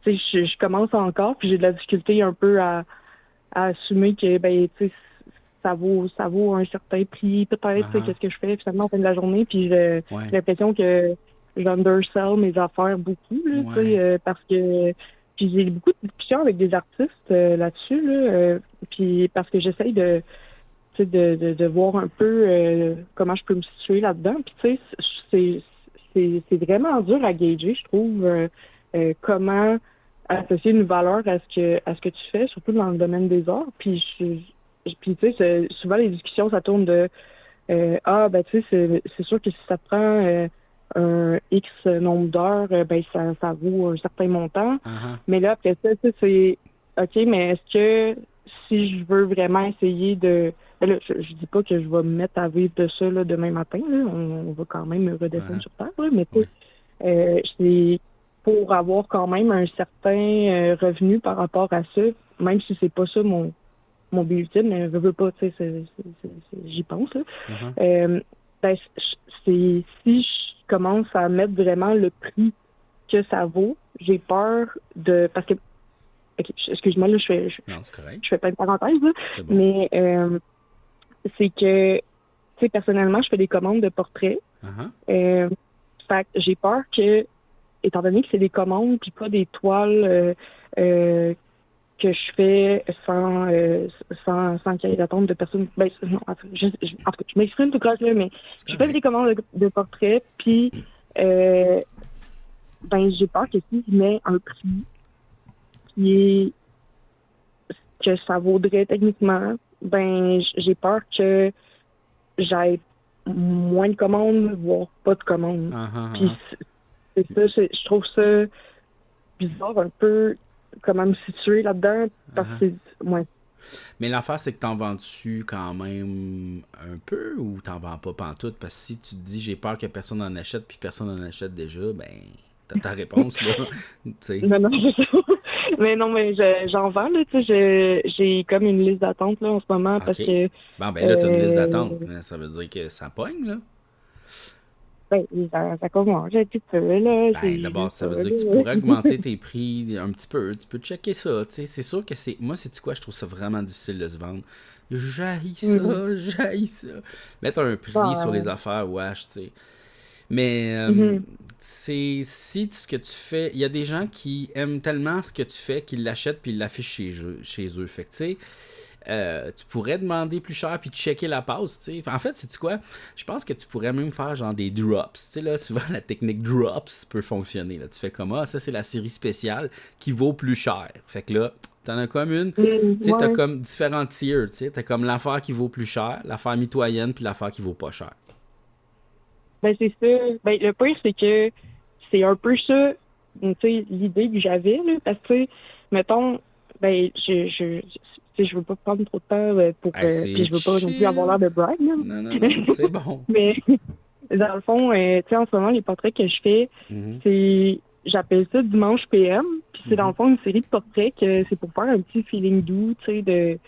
tu tu sais, je commence encore, puis j'ai de la difficulté un peu à assumer que, ben, tu sais, ça vaut un certain prix, peut-être, tu sais, qu'est-ce que je fais finalement en fin de la journée, puis j'ai l'impression que j'undersell mes affaires beaucoup, là, tu sais, parce que puis j'ai beaucoup de discussions avec des artistes là-dessus, là, puis parce que j'essaye de voir un peu comment je peux me situer là-dedans. Puis tu sais, c'est vraiment dur à gager, je trouve, comment associer une valeur à ce que tu fais, surtout dans le domaine des arts. Puis tu sais, souvent les discussions, ça tourne de ben tu sais, c'est sûr que si ça te prend un X nombre d'heures, ben ça vaut un certain montant. Mais là, après ça, tu sais, c'est OK, mais est-ce que si je veux vraiment essayer de... Ben là, je dis pas que je vais me mettre à vivre de ça là, demain matin. Là. On va quand même redescendre sur Terre. Là, mais c'est pour avoir quand même un certain revenu par rapport à ça, même si c'est pas ça mon but ultime, mais je veux pas, tu sais, j'y pense. Là. Ben, si je commence à mettre vraiment le prix que ça vaut, j'ai peur de... Parce que OK, excuse-moi, là, je fais plein de parenthèses, là, bon. Mais c'est que, tu sais, personnellement, je fais des commandes de portraits. Fait que j'ai peur que, étant donné que c'est des commandes puis pas des toiles que je fais sans qu'il y ait d'attente de personnes... Ben, non, en tout cas, je m'exprime tout croche, là, mais je fais des commandes de portraits puis ben, j'ai peur que si je mets un prix qui est que ça vaudrait techniquement, ben j'ai peur que j'aille moins de commandes, voire pas de commandes. Puis c'est ça, je trouve ça bizarre un peu comment me situer là-dedans, parce que Mais l'affaire, c'est que t'en vends-tu quand même un peu ou t'en vends pas pantoute? Parce que si tu te dis j'ai peur que personne en achète puis personne en achète déjà, ben t'as ta réponse là. Non, c'est ça. Mais non, mais j'en vends, là, tu sais, j'ai comme une liste d'attente, là, en ce moment, parce que... Bon, ben là, t'as une liste d'attente. Ça veut dire que ça pogne, là? Ben, ça commence un petit peu, là. Ben, d'abord, ça veut dire que tu pourrais augmenter tes prix un petit peu. Tu peux checker ça, tu sais. C'est sûr que c'est... Moi, sais-tu quoi? Je trouve ça vraiment difficile de se vendre. J'haïs ça. Mettre un prix sur les affaires, wesh, tu sais. Mais c'est si ce que tu fais, il y a des gens qui aiment tellement ce que tu fais qu'ils l'achètent puis ils l'affichent chez eux. Fait que tu sais, tu pourrais demander plus cher puis checker la passe, tu sais. En fait, sais-tu quoi? Je pense que tu pourrais même faire genre des drops. Tu sais, là, souvent la technique drops peut fonctionner. Là. Tu fais comme ça c'est la série spéciale qui vaut plus cher. Fait que là, t'en as comme une. Tu sais, t'as comme différents tiers, tu sais. T'as comme l'affaire qui vaut plus cher, l'affaire mitoyenne puis l'affaire qui vaut pas cher. Ben, c'est ça. Ben, le pire, c'est que c'est un peu ça, tu sais, l'idée que j'avais, là, parce que, mettons, ben, je veux pas prendre trop de temps pour... puis je veux pas non plus avoir l'air de brag, là. Non, c'est bon. Mais, dans le fond, tu sais, en ce moment, les portraits que je fais, c'est... J'appelle ça Dimanche PM, puis c'est dans le fond une série de portraits que c'est pour faire un petit feeling doux, tu sais,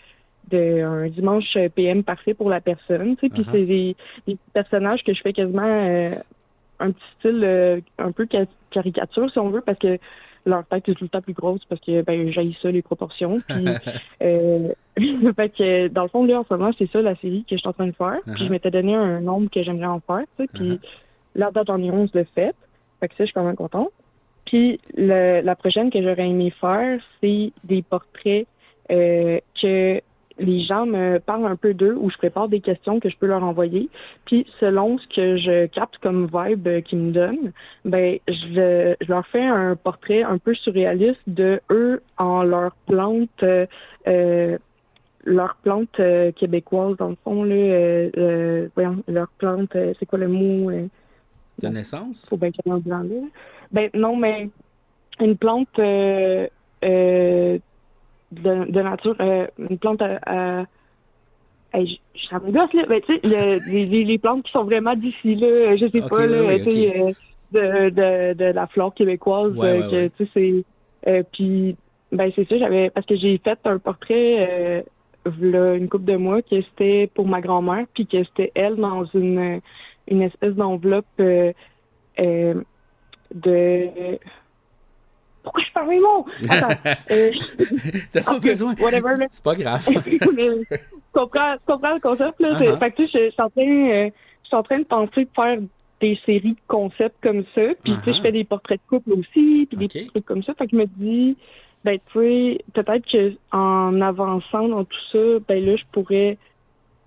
un dimanche PM parfait pour la personne, tu sais, puis c'est des personnages que je fais quasiment un petit style un peu caricature, si on veut, parce que leur tête est tout le temps plus grosse, parce que, ben, j'haïs ça, les proportions, puis fait que, dans le fond, là, en ce moment, c'est ça, la série que je suis en train de faire, puis je m'étais donné un nombre que j'aimerais en faire, tu sais, puis la date en est 11 de fête, fait que ça, je suis quand même contente. Puis la prochaine que j'aurais aimé faire, c'est des portraits que les gens me parlent un peu d'eux, ou je prépare des questions que je peux leur envoyer. Puis selon ce que je capte comme vibe qu'ils me donnent, ben je leur fais un portrait un peu surréaliste de eux en leur plante québécoise, dans le fond, là, voyons, leur plante, c'est quoi le mot? De naissance? Faut bien qu'il y ait un blanc là. Ben non, mais une plante de nature, une plante ça me gosse, là. Ben, tu sais, les plantes qui sont vraiment d'ici, là, je sais pas, là, tu sais, de la flore québécoise, tu sais, c'est... puis, ben, c'est ça, parce que j'ai fait un portrait, v'là une couple de mois, que c'était pour ma grand-mère, puis que c'était elle dans une espèce d'enveloppe de... pourquoi je perds mes mots? Attends. T'as pas besoin. Whatever, là. C'est pas grave. Mais tu comprends le concept, là? Fait que tu sais, je suis en train de penser de faire des séries de concepts comme ça. Puis, tu sais, je fais des portraits de couple aussi, puis des petits trucs comme ça. Fait que je me dis, ben, tu sais, peut-être qu'en avançant dans tout ça, ben là, je pourrais,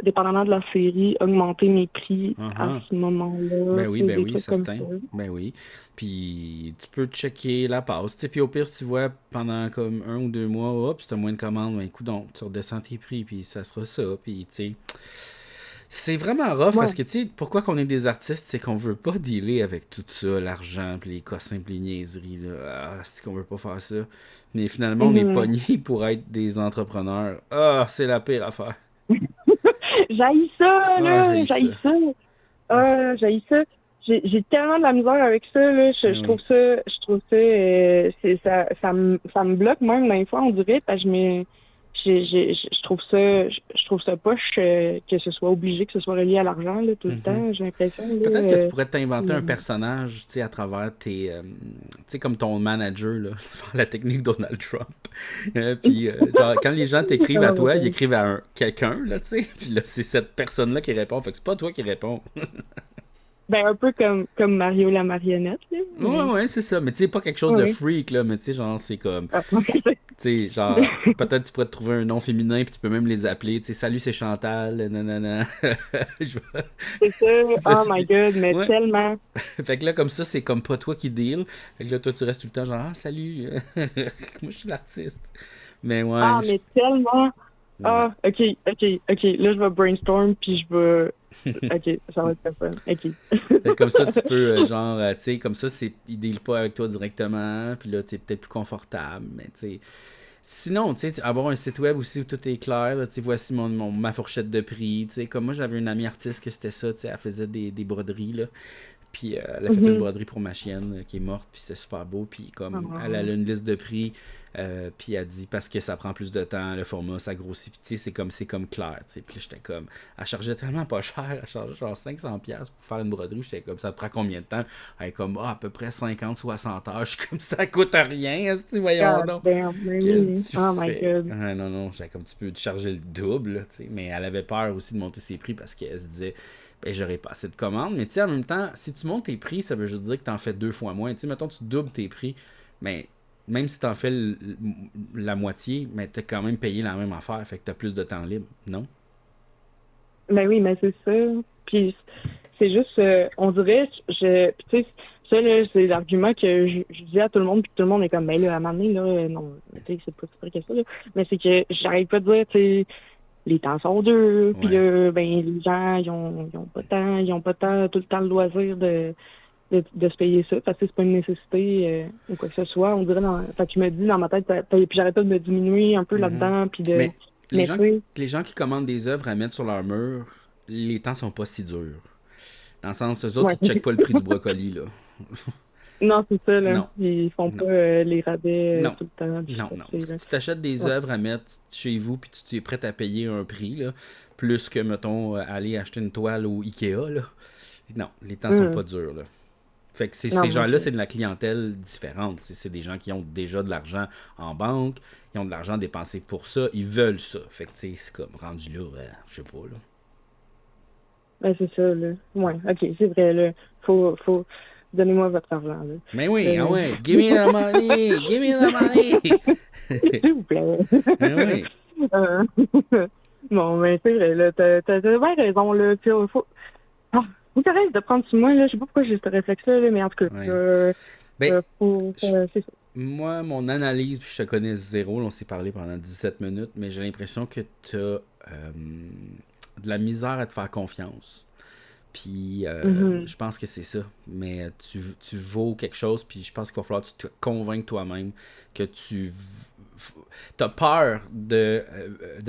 dépendamment de la série, augmenter mes prix à ce moment-là. Ben oui, certain. Ça. Ben oui. Puis tu peux checker la passe. Puis au pire, si tu vois pendant comme 1 ou 2 mois, hop, si t'as moins de commandes, ben écoute donc, tu redescends tes prix, puis ça sera ça. Puis tu sais, c'est vraiment rough parce que tu sais, pourquoi qu'on est des artistes, c'est qu'on veut pas dealer avec tout ça, l'argent, puis les cossins, puis les niaiseries. Là. Ah, c'est qu'on veut pas faire ça. Mais finalement, on est pognés pour être des entrepreneurs. Ah, c'est la pire affaire. J'haïs ça, là! J'haïs ça! Ah, j'haïs ça! J'ai tellement de la misère avec ça, là. Je trouve ça, ça me bloque même dans les fois, on dirait, parce que je trouve ça poche que ce soit obligé, que ce soit relié à l'argent, là, tout le temps, j'ai l'impression. Peut-être que tu pourrais t'inventer un personnage, tu sais, à travers tes, tu sais, comme ton manager, là, faire la technique Donald Trump. Puis, genre, quand les gens t'écrivent à toi, ils écrivent à quelqu'un, là, tu sais, puis là, c'est cette personne-là qui répond, fait que c'est pas toi qui réponds. Ben, un peu comme Mario la marionnette, là. Ouais, c'est ça. Mais tu sais, pas quelque chose de freak, là. Mais tu sais, genre, c'est comme... tu sais, genre, peut-être tu pourrais te trouver un nom féminin, puis tu peux même les appeler. Tu sais, salut, c'est Chantal, nanana. C'est ça. Oh my God, mais tellement. Fait que là, comme ça, c'est comme pas toi qui deal. Fait que là, toi, tu restes tout le temps genre, ah, salut, moi, je suis l'artiste. Mais ouais. Ah, mais tellement. Ah, ok. Là, je vais brainstorm, puis je vais... OK, ça va être fun. OK. Comme ça, tu peux, genre, tu sais, comme ça, ils dealent pas avec toi directement, puis là, t'es peut-être plus confortable, mais tu sais... Sinon, tu sais, avoir un site web aussi où tout est clair, tu sais, voici ma fourchette de prix, tu sais, comme moi, j'avais une amie artiste que c'était ça, tu sais, elle faisait des broderies, là, puis elle a fait une broderie pour ma chienne qui est morte, puis c'était super beau, puis comme, elle a une liste de prix, puis elle dit, parce que ça prend plus de temps, le format, ça grossit, puis tu sais, c'est comme clair, tu sais, puis là, j'étais comme, elle chargeait tellement pas cher, elle chargeait genre 500$ pour faire une broderie, j'étais comme, ça te prend combien de temps? Elle est comme, à peu près 50-60 heures, je suis comme, ça coûte rien, voyons donc. Qu'est-ce que tu fais? Non, j'étais comme, tu peux te charger le double, tu sais, mais elle avait peur aussi de monter ses prix parce qu'elle se disait, ben, j'aurais pas assez de commandes, mais tu sais, en même temps, si tu montes tes prix, ça veut juste dire que t'en fais 2 fois moins, tu sais, mettons, tu doubles tes prix, mais même si t'en fais la moitié, mais t'as quand même payé la même affaire, fait que t'as plus de temps libre, non? Ben oui, mais c'est ça. Puis c'est juste, on dirait, tu sais, ça, là, c'est l'argument que je dis à tout le monde, puis tout le monde est comme, ben là, à un moment donné, là, non, tu sais, c'est pas si vrai que ça, là. Mais c'est que j'arrive pas à dire, tu sais, les temps sont durs, puis là, ben, les gens, ils ont pas tant, tout le temps le loisir de se payer ça, parce que c'est pas une nécessité ou quoi que ce soit. On dirait, fait que je me dis dans ma tête, puis j'arrête pas de me diminuer un peu là-dedans, puis de... Mais les gens qui commandent des œuvres à mettre sur leur mur, les temps sont pas si durs. Dans le sens, eux autres, ils checkent pas le prix du brocoli, là. Non, c'est ça, là. Non. Ils font pas les rabais tout le temps. Non. Si tu t'achètes des œuvres à mettre chez vous puis tu es prêt à payer un prix, là, plus que, mettons, aller acheter une toile au Ikea, là, non, les temps sont pas durs, là. Fait que ces gens-là, c'est de la clientèle différente. C'est des gens qui ont déjà de l'argent en banque, ils ont de l'argent dépensé pour ça, ils veulent ça. Fait que, tu sais, c'est comme rendu là, je sais pas, là. Ben, c'est ça, là. Ouais, ok, c'est vrai, là. Faut... Donnez-moi votre argent, là. Mais oui, give me the money! Give me the money! S'il vous plaît. Mais oui. Bon, mais c'est vrai, là, t'as bien raison, là. Faut t'arrêtes de prendre sur moi, là. Je sais pas pourquoi j'ai ce réflexe-là, là, mais en tout cas, c'est ça. Moi, mon analyse, puis je te connais zéro, là, on s'est parlé pendant 17 minutes, mais j'ai l'impression que t'as de la misère à te faire confiance. Puis je pense que c'est ça. Mais tu vaux quelque chose, puis je pense qu'il va falloir que tu te convainques toi-même que t'as peur de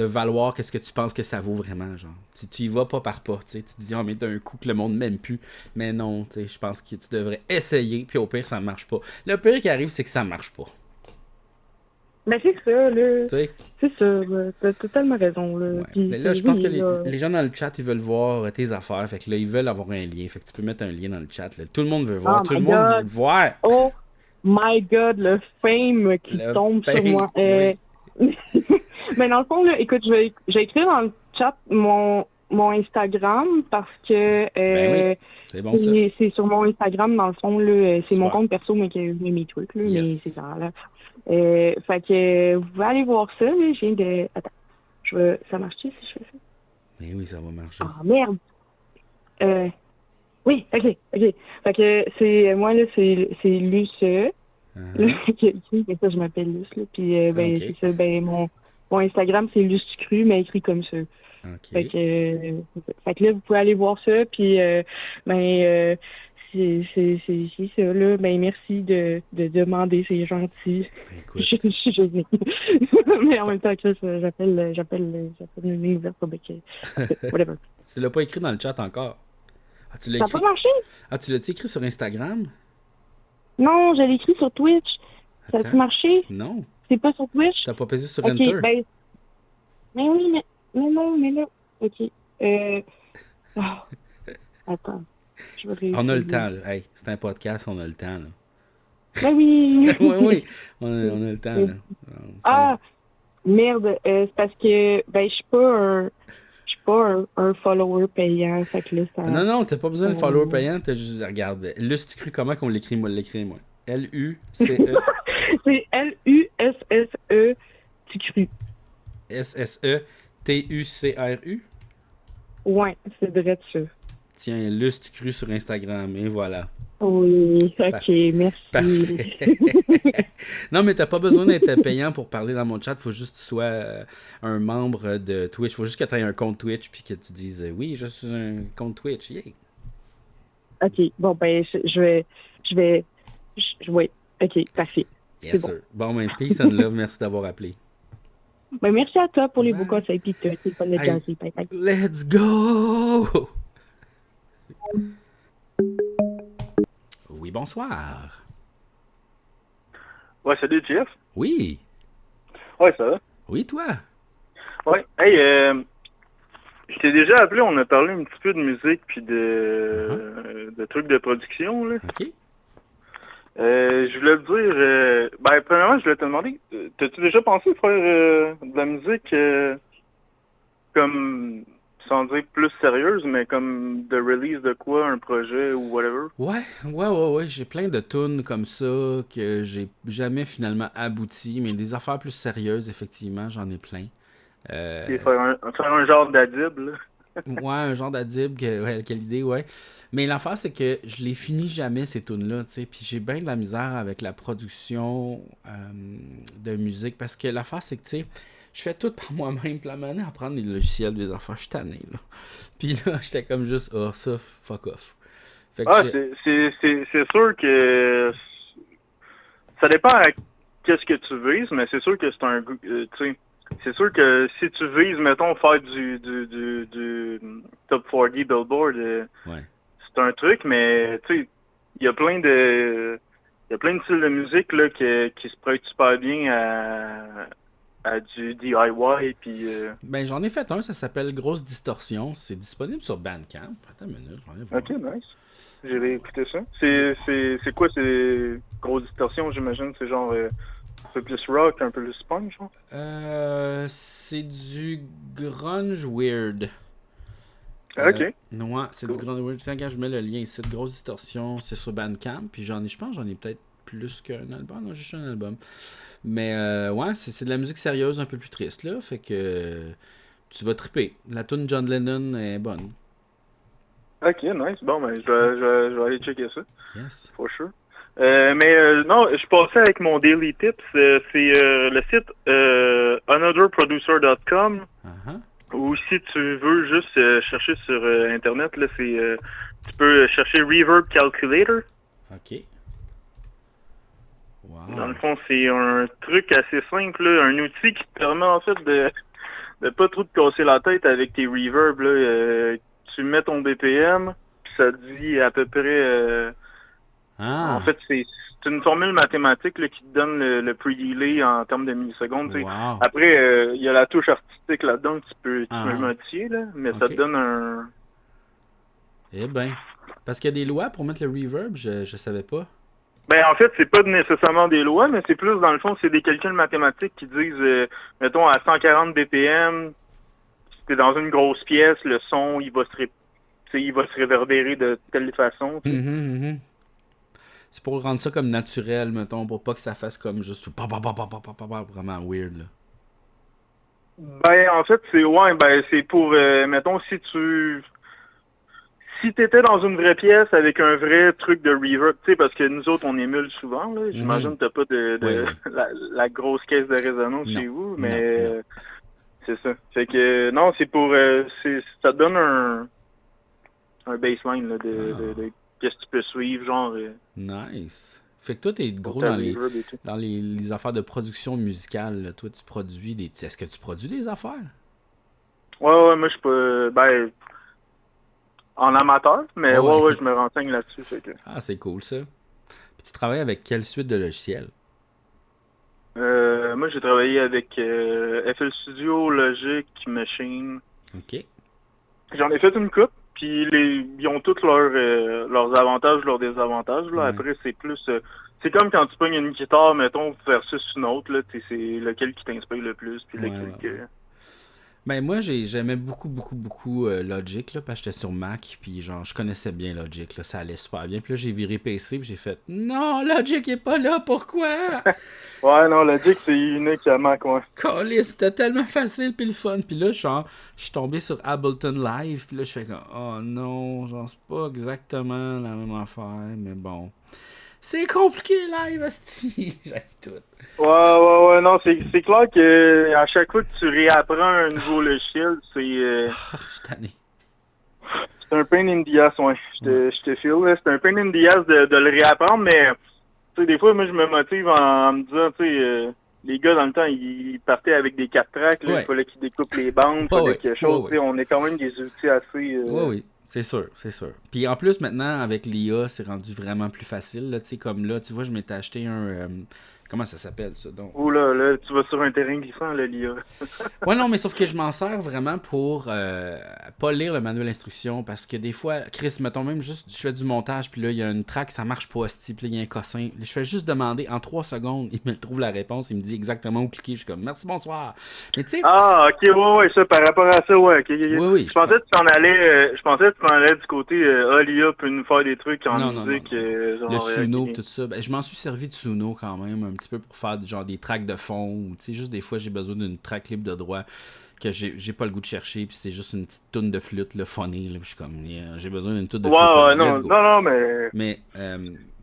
valoir qu'est-ce que tu penses que ça vaut vraiment, genre. Tu y vas pas par pas, tu sais. Tu te dis, mais d'un coup que le monde m'aime plus. Mais non, tu sais, je pense que tu devrais essayer, puis au pire, ça marche pas. Le pire qui arrive, c'est que ça marche pas. Ben, c'est ça, là. Tu sais? C'est ça, t'as totalement raison, là. Ouais. Puis, mais là, je pense que les gens dans le chat, ils veulent voir tes affaires. Fait que là, ils veulent avoir un lien. Fait que tu peux mettre un lien dans le chat, là. Tout le monde veut voir. Tout le monde veut voir. Oh! My God, le fame qui Le tombe fame, sur moi. Mais dans le fond, là, écoute, j'ai écrit dans le chat mon Instagram parce que Ben oui, c'est bon ça. c'est sur mon Instagram, dans le fond, là, c'est mon Super. compte perso, mais que j'ai mes trucs, là, Yes. mais c'est ça, là. Fait que vous pouvez aller voir ça, là, je viens de... Attends, ça marche-tu si je fais ça? Ben oui, ça va marcher. Ah, merde! Oui, ok. Fait que c'est... Moi, là, c'est Luce, Uh-huh. qui a écrit, mais ça, je m'appelle Luce, là, puis ben, Ok. c'est ça, ben, mon Instagram, c'est Luce Cru, mais écrit comme ça. Fait OK. que là, vous pouvez aller voir ça, puis c'est ça, là. Ben, merci de demander, c'est gentil. Ben, écoute. Je suis gênée. Mais en même temps, Chris, j'appelle une ligne ouverte, whatever. Tu l'as pas écrit dans le chat encore. Ah, tu l'as Ça n'a écrit... pas marché? Ah, tu l'as-tu écrit sur Instagram? Non, je l'ai écrit sur Twitch. Ça Attends. a-tu marché? Non. C'est pas sur Twitch? T'as pas pesé sur Ok, Enter? ben... Mais oui, mais non, mais là... Ok. Ah, attends. Je vais On a le réessayer. temps, là. Hey, c'est un podcast, on a le temps, là. Ben oui! oui. On a le temps, là. Ah! Merde, c'est parce que, ben, je suis pas un follower payant, fait que là, ça... Non, t'as pas besoin de follower payant, t'as juste... Regarde, là, si tu cru comment qu'on l'écrit, moi, l'écris, moi. L-U-C-E... C'est L-U-S-S-E, tu cru. S-S-E-T-U-C-R-U. Ouais, c'est vrai ça. Tiens, Lustre Cru sur Instagram, et voilà. Oui, ok, Parfait. merci. Parfait. Non, mais t'as pas besoin d'être payant pour parler dans mon chat. Faut juste que tu sois un membre de Twitch. Faut juste que tu aies un compte Twitch puis que tu dises oui, je suis un compte Twitch. Yeah. Ok, bon, ben, oui, ok, parfait. Yes, C'est sir. Bon, ben, peace and love. Merci d'avoir appelé. Ben, merci à toi pour les beaux Bye. conseils, pis tout. C'est pas le Hey. jaser. Bye bye. Let's go! Oui, bonsoir. Ouais, salut Jeff. Oui. Ouais, ça va. Oui, toi. Ouais. Hey, je t'ai déjà appelé, on a parlé un petit peu de musique puis de trucs de production, là. OK. Je voulais te dire, ben, premièrement, je voulais te demander, t'as-tu déjà pensé faire de la musique comme, sans dire plus sérieuse, mais comme de release de quoi, un projet ou whatever? Ouais. J'ai plein de tunes comme ça que j'ai jamais finalement abouti, mais des affaires plus sérieuses, effectivement, j'en ai plein. Et faire un genre d'adib, là. Ouais, un genre d'adib, ouais, quelle idée, ouais. Mais l'affaire, c'est que je les finis jamais, ces tunes-là, tu sais. Puis j'ai bien de la misère avec la production de musique, parce que l'affaire, c'est que, tu sais, je fais tout par moi-même, puis la manière à prendre les logiciels, des affaires, je suis tanné, là. Puis là, j'étais comme juste, oh, ça, fuck off. Fait que c'est sûr que ça dépend à qu'est-ce que tu vises, mais c'est sûr que c'est un tu sais, c'est sûr que si tu vises, mettons, faire du top 40 Billboard, ouais. c'est un truc, mais tu sais, il y a plein de styles de musique là qui se prêtent super bien à du DIY puis Ben, j'en ai fait un, ça s'appelle Grosse Distorsion. C'est disponible sur Bandcamp. Attends une minute, je vais aller voir. Ok, nice. J'ai écouté ça. C'est quoi, c'est Grosse Distorsion, j'imagine, c'est genre un peu plus rock, un peu plus punk, genre? C'est du grunge weird. Ok. Ouais, c'est du grunge weird. Tiens, quand je mets le lien ici, de Grosse Distorsion, c'est sur Bandcamp. Puis je pense j'en ai peut-être plus qu'un album. Non, j'ai juste un album. Mais ouais, c'est de la musique sérieuse, un peu plus triste, là. Fait que tu vas triper. La tune John Lennon est bonne. Ok, nice. Bon, ben, je vais aller checker ça. Yes. For sure. Non, je passais avec mon Daily Tips. C'est le site anotherproducer.com. Ou si tu veux juste chercher sur Internet, là, tu peux chercher Reverb Calculator. OK. Wow. Dans le fond, c'est un truc assez simple, là, un outil qui te permet en fait de pas trop te casser la tête avec tes reverbs. Là, tu mets ton BPM, puis ça te dit à peu près... En fait, c'est une formule mathématique là, qui te donne le pre-delay en termes de millisecondes. Wow. Après, il y a la touche artistique là-dedans que tu peux modifier, là, mais ça te donne un... Eh ben, parce qu'il y a des lois pour mettre le reverb, je savais pas. Ben, en fait, c'est pas nécessairement des lois, mais c'est plus, dans le fond, c'est des calculs mathématiques qui disent, mettons, à 140 BPM, si t'es dans une grosse pièce, le son, il va se réverbérer de telle façon. C'est pour rendre ça comme naturel, mettons, pour pas que ça fasse comme juste vraiment weird, là. Ben, en fait, c'est pour, mettons, si t'étais dans une vraie pièce avec un vrai truc de reverb, tu sais, parce que nous autres, on émule souvent, là. J'imagine que t'as pas de la grosse caisse de résonance chez vous, mais c'est ça. Fait que, non, c'est pour, ça te donne un baseline, là, de qu'est-ce que tu peux suivre, genre. Nice. Fait que toi, t'es gros dans les affaires de production musicale, là. Toi, tu produis des... Est-ce que tu produis des affaires? Ouais, moi, je peux, en amateur, mais ouais, je me renseigne là-dessus. Fait que... Ah, c'est cool, ça. Puis tu travailles avec quelle suite de logiciels? Moi, j'ai travaillé avec FL Studio, Logic, Machine. OK. J'en ai fait une coupe, puis ils ont tous leurs avantages, leurs désavantages. Là. Ouais. Après, c'est plus... c'est comme quand tu pognes une guitare, mettons, versus une autre. Là, c'est lequel qui t'inspire le plus, puis lequel... Ben moi j'aimais beaucoup Logic là, parce que j'étais sur Mac puis genre je connaissais bien Logic là, ça allait super bien. Puis là j'ai viré PC puis j'ai fait non, Logic est pas là, pourquoi? Ouais, non, Logic c'est unique à Mac, ouais. Caliste, c'était tellement facile puis le fun. Puis là genre je suis tombé sur Ableton Live puis là je fais comme oh non, genre c'est pas exactement la même affaire, mais bon. C'est compliqué live, asti. J'ai tout. Ouais, non, c'est clair que à chaque fois que tu réapprends un nouveau logiciel, c'est... Je suis tanné. C'est un pain in the ass, ouais. Je te file, là. C'est un pain in the ass de le réapprendre, mais tu sais, des fois, moi, je me motive en me disant, tu sais, les gars, dans le temps, ils partaient avec des 4 tracks, là, il fallait qu'ils découpent les bandes, il fallait quelque chose, tu sais, on est quand même des outils assez... Oui. C'est sûr. Puis en plus, maintenant, avec l'IA, c'est rendu vraiment plus facile. Là, comme là, tu vois, je m'étais acheté un... comment ça s'appelle, ça? Donc, là, tu vas sur un terrain glissant, là, l'IA. Ouais, non, mais sauf que je m'en sers vraiment pour pas lire le manuel d'instruction, parce que des fois, Chris, mettons même juste, je fais du montage, puis là, il y a une track, ça marche pas, puis là, il y a un cossin. Je fais juste demander, en 3 secondes, il me trouve la réponse, il me dit exactement où cliquer, je suis comme, merci, bonsoir. Mais tu sais... Ah, ok, ouais, ça, par rapport à ça, ouais, ok. Oui. Je pensais que tu t'en allais du côté, l'IA peut nous faire des trucs en musique. Genre, le Suno, tout ça. Ben, je m'en suis servi de Suno quand même, un petit peu pour faire genre des tracks de fond, ou tu sais, juste des fois, j'ai besoin d'une track libre de droit que j'ai pas le goût de chercher, puis c'est juste une petite toune de flûte, le funny, là, puis je suis comme, j'ai besoin d'une toune de flûte. Ouais, non, mais...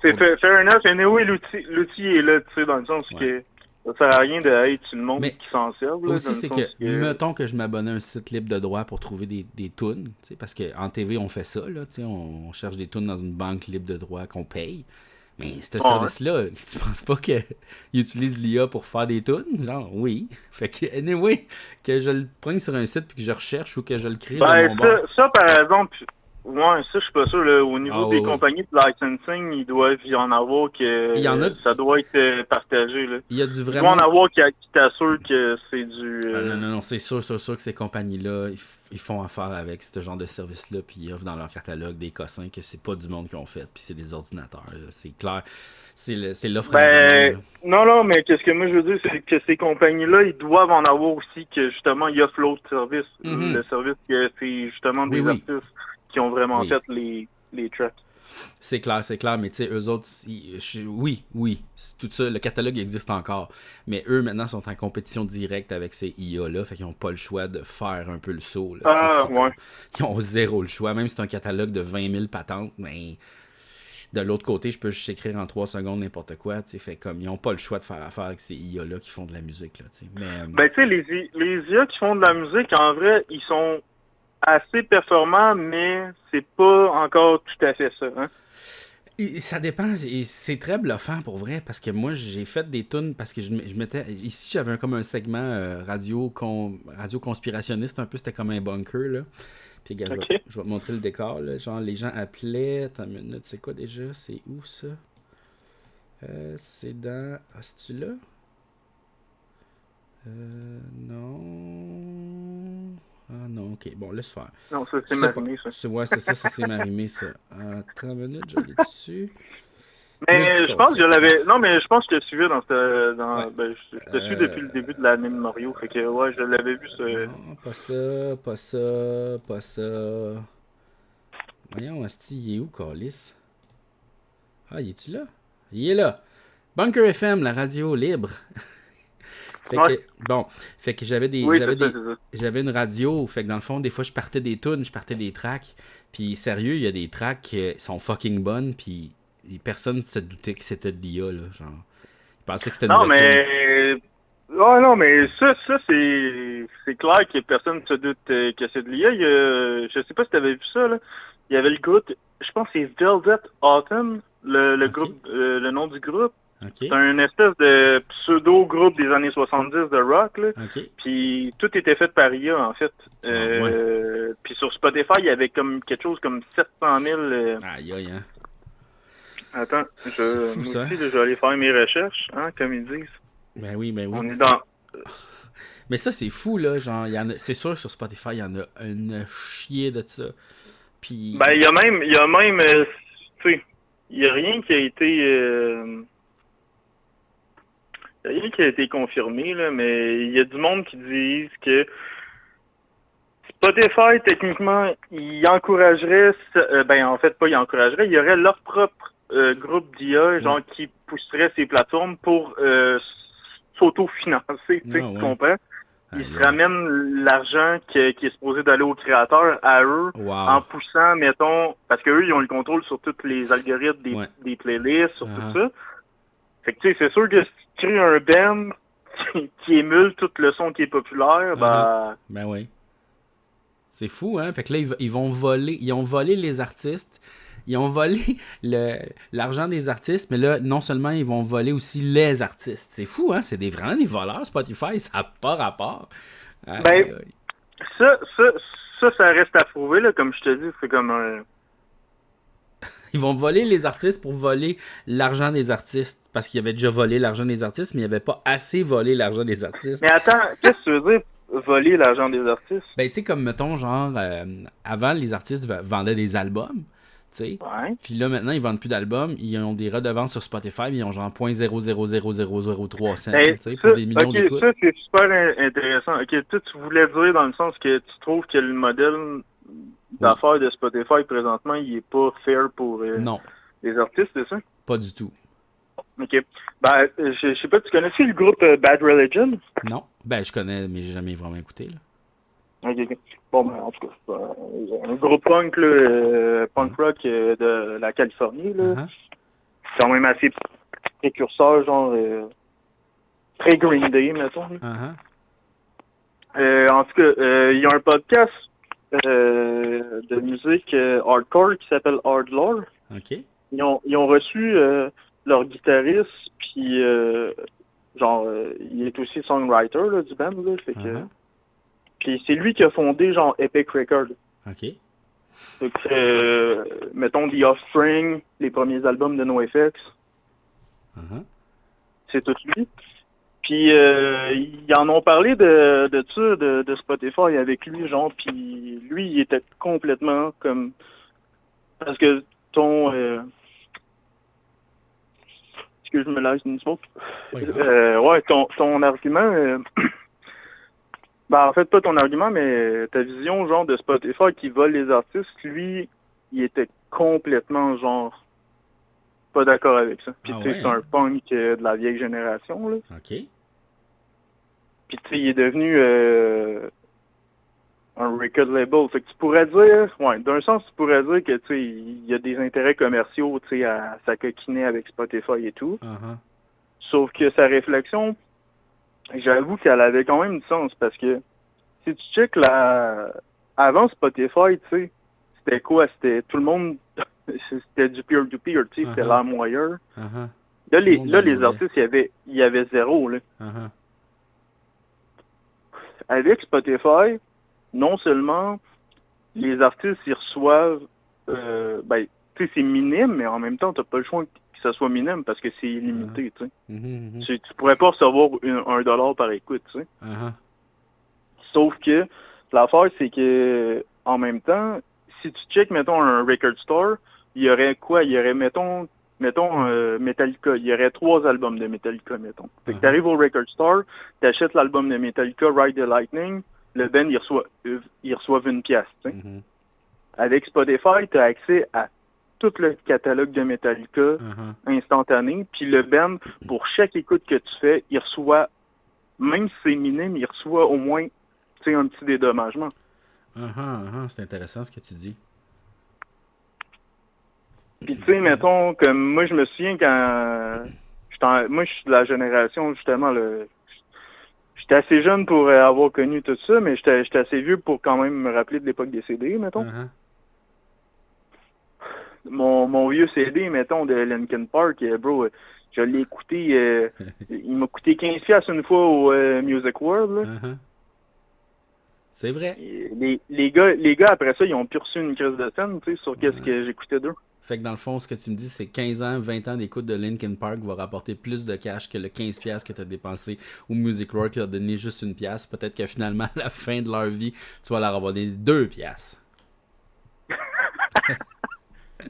c'est fair enough, et oui, l'outil est là, tu sais, dans le sens que ça sert à rien de hey, tu le montres qui s'en servent. Là, aussi, c'est que, mettons que je m'abonne à un site libre de droit pour trouver des tunes, tu sais, parce qu'en TV, on fait ça, là, tu sais, on cherche des tunes dans une banque libre de droit qu'on paye. Mais ce service-là, tu penses pas qu'il utilise l'IA pour faire des tunes? Genre, oui. Fait que, anyway, que je le prenne sur un site puis que je recherche ou que je le crée dans mon bord. Ça, par exemple, ouais, ça, je suis pas sûr. Là, au niveau des compagnies de licensing, il doit y en avoir que ça doit être partagé. Là. Il y a du vraiment... Il doit y en avoir qui t'assurent que c'est du... Non, c'est sûr que ces compagnies-là, ils font affaire avec ce genre de service-là, puis ils offrent dans leur catalogue des cossins que c'est pas du monde qui ont fait, puis c'est des ordinateurs. Là. C'est clair. C'est l'offre à la demande. Non, mais qu'est-ce que moi je veux dire, c'est que ces compagnies-là, ils doivent en avoir aussi que justement, ils offrent l'autre service. Le service que c'est justement des artistes qui ont vraiment fait les tracks. C'est clair, mais tu sais, eux autres, oui, tout ça, le catalogue existe encore, mais eux, maintenant, sont en compétition directe avec ces IA-là, fait qu'ils n'ont pas le choix de faire un peu le saut. Là, ils ont zéro le choix, même si c'est un catalogue de 20 000 patentes, mais de l'autre côté, je peux juste écrire en 3 secondes n'importe quoi, tu sais, fait comme, ils n'ont pas le choix de faire affaire avec ces IA-là qui font de la musique, là, tu sais. Ben, tu sais, les IA qui font de la musique, en vrai, ils sont assez performant, mais c'est pas encore tout à fait ça. Hein? Ça dépend. C'est très bluffant pour vrai, parce que moi, j'ai fait des tunes parce que je mettais... Ici, j'avais comme un segment radio conspirationniste, un peu, c'était comme un bunker, là. Puis, regarde, je vais te montrer le décor, là. Genre, les gens appelaient... Attends une minute, c'est quoi déjà? C'est où, ça? C'est dans... Ah, c'est-tu là? Non... Ah non, ok. Bon, laisse faire. Non, ça, c'est marimé, ça. Ouais, c'est ça, c'est marimé, ça. Attends une minute, je l'ai dessus. Mais je pense que je Multiconcept. l'avais. Non, mais je pense que je te suivais dans ce. Ouais. Ben, je te suis depuis le début de l'année de Mario. Fait que, ouais, je l'avais vu, ce. Non, pas ça, pas ça, pas ça. Voyons, Asti, il est où, Calis? Ah, il est-tu là? Il est là. Bunker FM, la radio libre. Fait Ouais. que, bon, fait que j'avais Oui, c'est ça, c'est ça. j'avais une radio, fait que dans le fond, des fois, je partais des tunes, je partais des tracks, puis sérieux, il y a des tracks qui sont fucking bonnes, puis personne se doutait que c'était de l'IA, là, genre. Ils pensaient que c'était une Non, vraie tune. mais. Ouais, non, mais ça c'est clair que personne ne se doute que c'est de l'IA. Je sais pas si t'avais vu ça, là. Il y avait le groupe, je pense que c'est Velvet Autumn, le Ok. groupe, le nom du groupe. OK, C'est un espèce de pseudo-groupe des années 70 de rock, là. OK. Puis tout était fait par IA, en fait. ouais. Puis sur Spotify, il y avait comme quelque chose comme 700 000... Aïe, aïe, hein. Attends, C'est fou, moi ça. aussi, je vais aller faire mes recherches, hein, comme ils disent. Ben oui, ben oui. On est dans... Mais ça, c'est fou, là. Genre, c'est sûr, sur Spotify, il y en a une chier de ça. Puis. Ben, il y a même, tu sais, il y a rien qui a été... Il y a rien qui a été confirmé, là, mais il y a du monde qui disent que Spotify, techniquement, il encouragerait, ben en fait pas il encouragerait, il y aurait leur propre groupe d'IA, genre qui pousserait ces plateformes pour s'auto-financer, tu sais, tu comprends? Ils se ramènent l'argent qui est supposé d'aller aux créateurs à eux en poussant, mettons, parce qu'eux, ils ont le contrôle sur tous les algorithmes des playlists, sur tout ça. Fait que tu sais, c'est sûr que si tu crées un band qui émule tout le son qui est populaire, Ben oui. C'est fou, hein? Fait que là, ils vont voler. Ils ont volé les artistes. Ils ont volé l'argent des artistes, mais là, non seulement ils vont voler aussi les artistes. C'est fou, hein? C'est vraiment des voleurs, Spotify. Ça n'a pas rapport. Ben, ça reste à prouver, là. Comme je te dis, c'est comme un... Ils vont voler les artistes pour voler l'argent des artistes. Parce qu'ils avaient déjà volé l'argent des artistes, mais ils n'avaient pas assez volé l'argent des artistes. Mais attends, qu'est-ce que tu veux dire, voler l'argent des artistes? Ben, tu sais, comme, mettons, genre, avant, les artistes vendaient des albums, tu sais. Ouais. Puis là, maintenant, ils vendent plus d'albums. Ils ont des redevances sur Spotify, ils ont genre 0.00003 cents, tu sais, pour des millions d'écoutes. Ça, c'est super intéressant. Ok, toi, tu voulais dire dans le sens que tu trouves que le modèle d'affaires de Spotify, présentement, il est pas fair pour les artistes, c'est ça? Pas du tout. Ok. Ben, je sais pas, tu connais-tu le groupe Bad Religion? Non. Ben, je connais, mais j'ai jamais vraiment écouté, là. Ok. Bon, ben, en tout cas, c'est un groupe punk, là, punk rock de la Californie, là. Quand même assez précurseur, genre, très Green Day, mettons. En tout cas, il y a un podcast de musique hardcore qui s'appelle Hardlore. OK. Ils ont reçu leur guitariste, puis genre, il est aussi songwriter là, du band, là, fait que... Puis c'est lui qui a fondé, genre, Epic Records. OK. Fait que, mettons, The Offspring, les premiers albums de NoFX, c'est tout lui. Puis ils en ont parlé de ça, de Spotify avec lui, genre, puis lui, il était complètement comme... Parce que ton... Est-ce que je me lâche une smoke? Ouais, ton argument... Ben, en fait, pas ton argument, mais ta vision, genre, de Spotify qui vole les artistes, lui, il était complètement, genre, pas d'accord avec ça. Puis, tu sais, c'est un punk de la vieille génération, là. OK. Puis, tu sais, il est devenu un record label. Fait que tu pourrais dire, d'un sens, tu pourrais dire que, tu sais, il y a des intérêts commerciaux, tu sais, à s'acoquiner avec Spotify et tout. Sauf que sa réflexion, j'avoue qu'elle avait quand même du sens, parce que si tu check avant Spotify, tu sais, c'était quoi? C'était tout le monde, c'était du peer-to-peer, tu sais, c'était LimeWire. Là, les artistes, il y avait zéro, là. Avec Spotify, non seulement les artistes, ils reçoivent, ben, tu sais, c'est minime, mais en même temps, t'as pas le choix que ça soit minime parce que c'est illimité, tu sais. Tu pourrais pas recevoir $1 par écoute, tu sais. Sauf que l'affaire, c'est que en même temps, si tu check, mettons, un record store, il y aurait quoi? Il y aurait, mettons, mettons, Metallica, il y aurait 3 albums de Metallica, mettons. Fait que t'arrives au Record Store, t'achètes l'album de Metallica, Ride the Lightning, le band, ils reçoivent une pièce, tu sais. Avec Spotify, t'as accès à tout le catalogue de Metallica instantané, puis le band, pour chaque écoute que tu fais, il reçoit, même si c'est minime, il reçoit au moins, tu sais, un petit dédommagement. C'est intéressant ce que tu dis. Puis tu sais, mettons, comme moi je me souviens quand moi je suis de la génération justement j'étais assez jeune pour avoir connu tout ça, mais j'étais assez vieux pour quand même me rappeler de l'époque des CD, mettons. Mon vieux CD, mettons, de Linkin Park, bro, je l'ai écouté, il m'a coûté 15$ une fois au Music World, là. C'est vrai. Les gars, après ça, ils ont pu reçu une crise de scène, tu sais, sur qu'est-ce que j'écoutais d'eux. Fait que dans le fond, ce que tu me dis, c'est 15 ans, 20 ans d'écoute de Linkin Park va rapporter plus de cash que le 15$ que tu as dépensé au Music World qui a donné juste 1$. Peut-être que finalement, à la fin de leur vie, tu vas leur avoir donné 2$.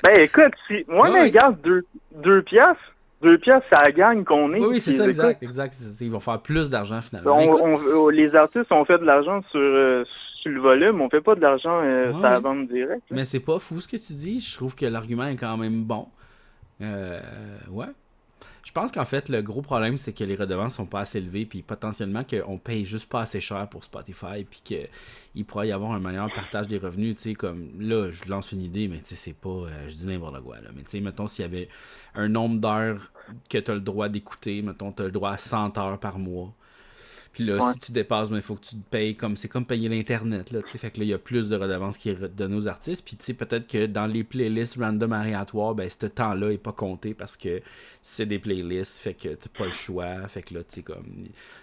Ben écoute, mais regarde, 2$, c'est la gang qu'on est. Oui, c'est ça, exact. Ils vont faire plus d'argent finalement. Les artistes ont fait de l'argent sur le volume, on fait pas de l'argent sur la vente directe. Mais c'est pas fou ce que tu dis, je trouve que l'argument est quand même bon. Ouais. Je pense qu'en fait, le gros problème, c'est que les redevances sont pas assez élevées, puis potentiellement qu'on paye juste pas assez cher pour Spotify, puis qu'il pourrait y avoir un meilleur partage des revenus, tu sais, comme, là, je lance une idée, mais tu sais, c'est pas, je dis n'importe quoi, là, mais tu sais, mettons, s'il y avait un nombre d'heures que tu as le droit d'écouter, mettons, tu as le droit à 100 heures par mois, puis là, si tu dépasses, il faut que tu te payes comme c'est comme payer l'Internet, là, tu sais, fait que là, il y a plus de redevances qui est donné aux artistes, puis tu sais, peut-être que dans les playlists random aléatoires, ben, ce temps-là est pas compté parce que c'est des playlists, fait que t'as pas le choix, fait que là, tu sais, comme,